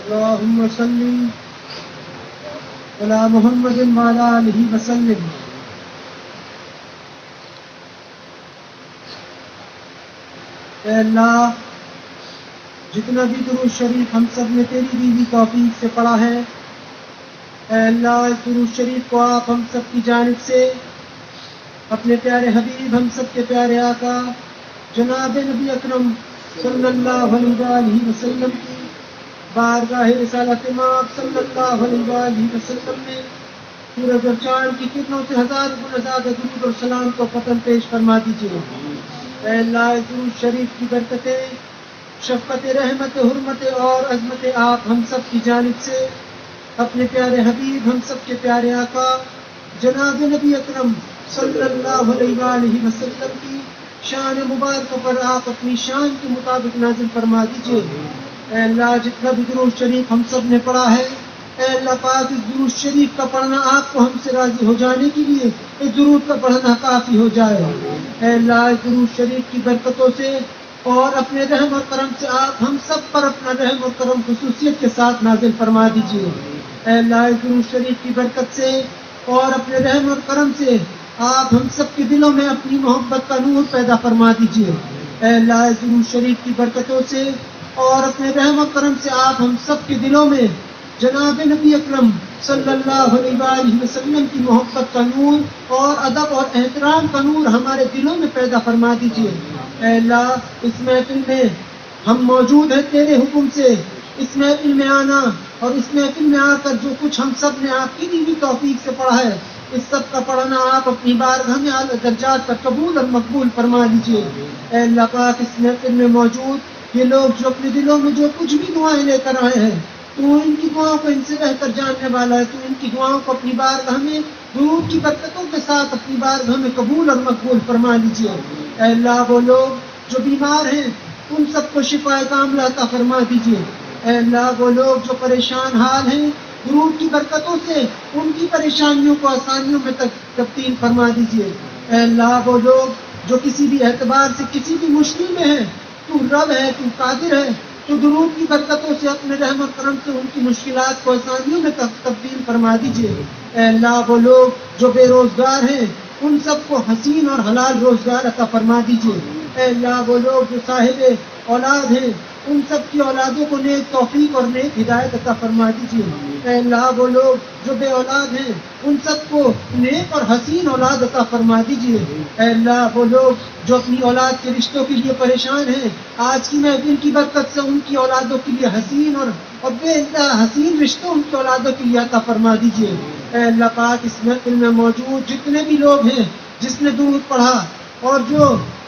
اللهم صل على محمد وعلى آله وسلم. اے اللہ، جتنا بھی درود شریف ہم سب نے تیری دی ہوئی توفیق سے پڑھا ہے، اے اللہ اس درود شریف کو آپ ہم سب کی جانب سے اپنے پیارے حبیب ہم سب کے پیارے آقا جناب نبی اکرم صلی اللہ علیہ وسلم کی بارگاہ رسالت مآب صلی اللہ علیہ وسلم میں سورج اور چاند کی کرنوں سے ہزار گنا زیادہ درود اور سلام کو فتن پیش فرما دیجیے. اے اللہ اس درود شریف کی برکتیں، شفقت، رحمت، حرمت اور عظمت آپ ہم سب کی جانب سے اپنے پیارے حبیب ہم سب کے پیارے آقا جناب نبی اکرم صلی اللہ علیہ وسلم کی شان مبارک پر آپ اپنی شان کے مطابق نازل فرما دیجیے. اے اللہ جتنا بھی درود شریف ہم سب نے پڑھا ہے، اے اللہ پاک اس درود شریف کا پڑھنا آپ کو ہم سے راضی ہو جانے کے لیے اس درود کا پڑھنا کافی ہو جائے. اے اللہ اس درود شریف کی برکتوں سے اور اپنے رحم اور کرم سے آپ ہم سب پر اپنا رحم اور کرم خصوصیت کے ساتھ نازل فرما دیجیے. اے اللہ اس درود شریف کی برکت سے اور اپنے رحم اور کرم سے آپ ہم سب کے دلوں میں اپنی محبت کا نور پیدا فرما دیجیے. اے اللہ اس درود شریف کی برکتوں سے اور اپنے رحم و کرم سے آپ ہم سب کے دلوں میں جناب نبی اکرم صلی اللہ علیہ وسلم کی محبت کا نور اور ادب اور احترام کا نور ہمارے دلوں میں پیدا فرما دیجیے. اے اللہ اس محفل میں ہم موجود ہیں تیرے حکم سے، اس محفل میں آنا اور اس محفل میں آ کر جو کچھ ہم سب نے آپ کی دی ہوئی توفیق سے پڑھا ہے، اس سب کا پڑھنا آپ اپنی بارگاہ میں اعلیٰ درجات پر قبول اور مقبول فرما لیجیے. اے اللہ پاک اس محفل میں موجود یہ لوگ جو اپنے دلوں میں جو کچھ بھی دعائیں لے کر آئے ہیں، تو ان کی دعاؤں کو ان سے بہتر جاننے والا ہے. تو ان کی دعاؤں کو اپنی بارگاہ میں درود کی برکتوں کے ساتھ اپنی بارگاہ میں قبول اور مقبول فرما لیجیے. اے اللہ وہ لوگ جو بیمار ہیں ان سب کو شفا کاملہ عطا فرما دیجیے. اے اللہ وہ لوگ جو پریشان حال ہیں درود کی برکتوں سے ان کی پریشانیوں کو آسانیوں میں تبدیل فرما دیجیے۔ اے اللہ وہ لوگ جو کسی بھی اعتبار سے کسی بھی مشکل میں ہیں، تو رب ہے، تو قادر ہے، تو درود کی برکتوں سے اپنے رحم و کرم سے ان کی مشکلات کو آسانیوں میں تبدیل فرما دیجیے۔ اے اللہ وہ لوگ جو بے روزگار ہیں ان سب کو حسین اور حلال روزگار عطا فرما دیجیے۔ اے اللہ وہ لوگ جو صاحب اولاد ہیں ان سب کی اولادوں کو نیک توفیق اور نیک ہدایت عطا فرما دیجیے۔ اے اللہ وہ لوگ جو بے اولاد ہیں ان سب کو نیک اور حسین اولاد عطا فرما دیجیے۔ اے اللہ وہ لوگ جو اپنی اولاد کے رشتوں کے لیے پریشان ہیں، آج کی محفل کی برکت سے ان کی اولادوں کے لیے حسین اور بے انتہا حسین رشتوں ان کی اولادوں کے لیے عطا فرما دیجیے۔ اے اللہ پاک اس محفل میں موجود جتنے بھی لوگ ہیں جس نے درود پڑھا اور جو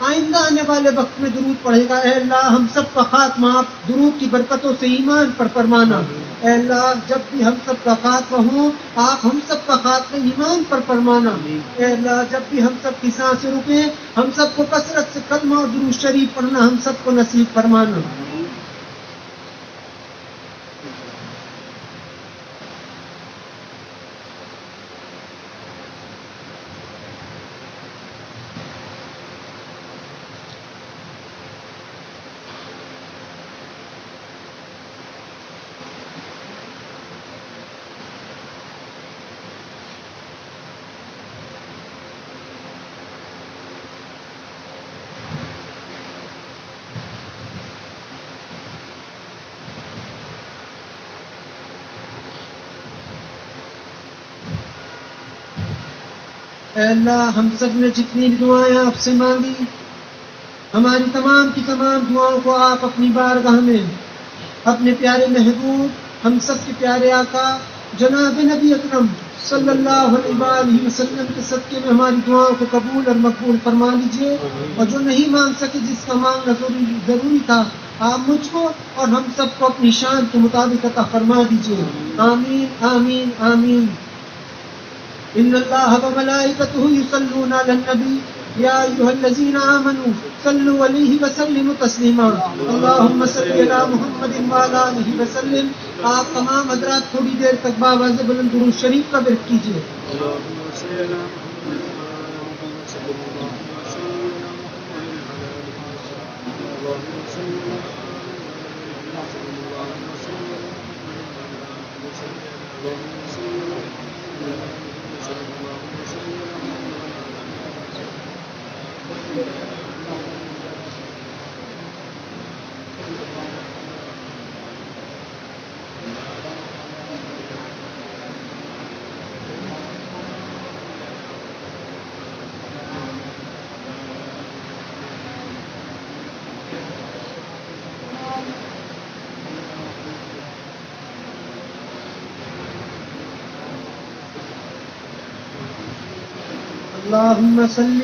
آئندہ آنے والے وقت میں درود پڑھے گا، اے اللہ ہم سب کا خاتمہ آپ درود کی برکتوں سے ایمان پر فرمانا۔ اے اللہ جب بھی ہم سب کا خاتمہ ہو آپ ہم سب کا خاتمہ ایمان پر فرمانا۔ اے اللہ جب بھی ہم سب کی سانسیں رکیں ہم سب کو کثرت سے کلمہ اور درود شریف پڑھنا ہم سب کو نصیب فرمانا۔ اے اللہ ہم سب نے جتنی بھی دعائیں آپ سے مانگی، ہماری تمام کی تمام دعاؤں کو آپ اپنی بارگاہ میں اپنے پیارے محبوب ہم سب کے پیارے آقا جناب نبی اکرم صلی اللہ علیہ وآلہ وسلم کے صدقے میں ہماری دعاؤں کو قبول اور مقبول فرما لیجیے، اور جو نہیں مانگ سکے جس کا مانگنا ضروری تھا آپ مجھ کو اور ہم سب کو اپنی شان کے مطابق عطا فرما دیجیے۔ آمین آمین آمین۔ ان اللہ وملائکتہ یصلون علی النبی یا ایھا الذین آمنوا صلوا علیہ وسلموا تسلیما۔ اللہم صل علی محمد وعلی آلہ وسلم۔ آپ تمام حضرات تھوڑی دیر تک باواز بلند درود شریف کا ورد کیجیے۔ اللہم صلی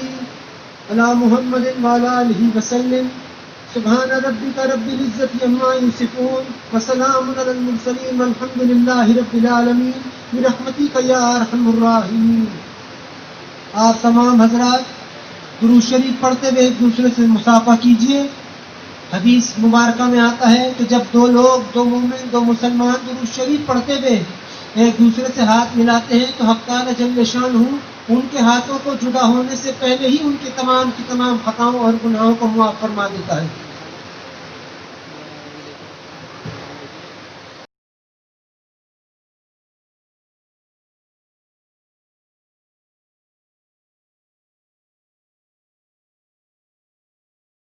علی محمد وعلی آلہ وسلم۔ سبحان ربک رب العزت عما یصفون وسلام علی المرسلین والحمد للہ رب العالمین برحمتک یا ارحم الراحمین۔ آپ تمام حضرات درود شریف پڑھتے ہوئے ایک دوسرے سے مصافحہ کیجیے۔ حدیث مبارکہ میں آتا ہے کہ جب دو لوگ، دو مومن، دو مسلمان درود شریف پڑھتے ہوئے ایک دوسرے سے ہاتھ ملاتے ہیں تو حق تعالی جل شانہ ان کے ہاتھوں کو جدا ہونے سے پہلے ہی ان کے تمام کی تمام خطاؤں اور گناہوں کو معاف فرما دیتا ہے۔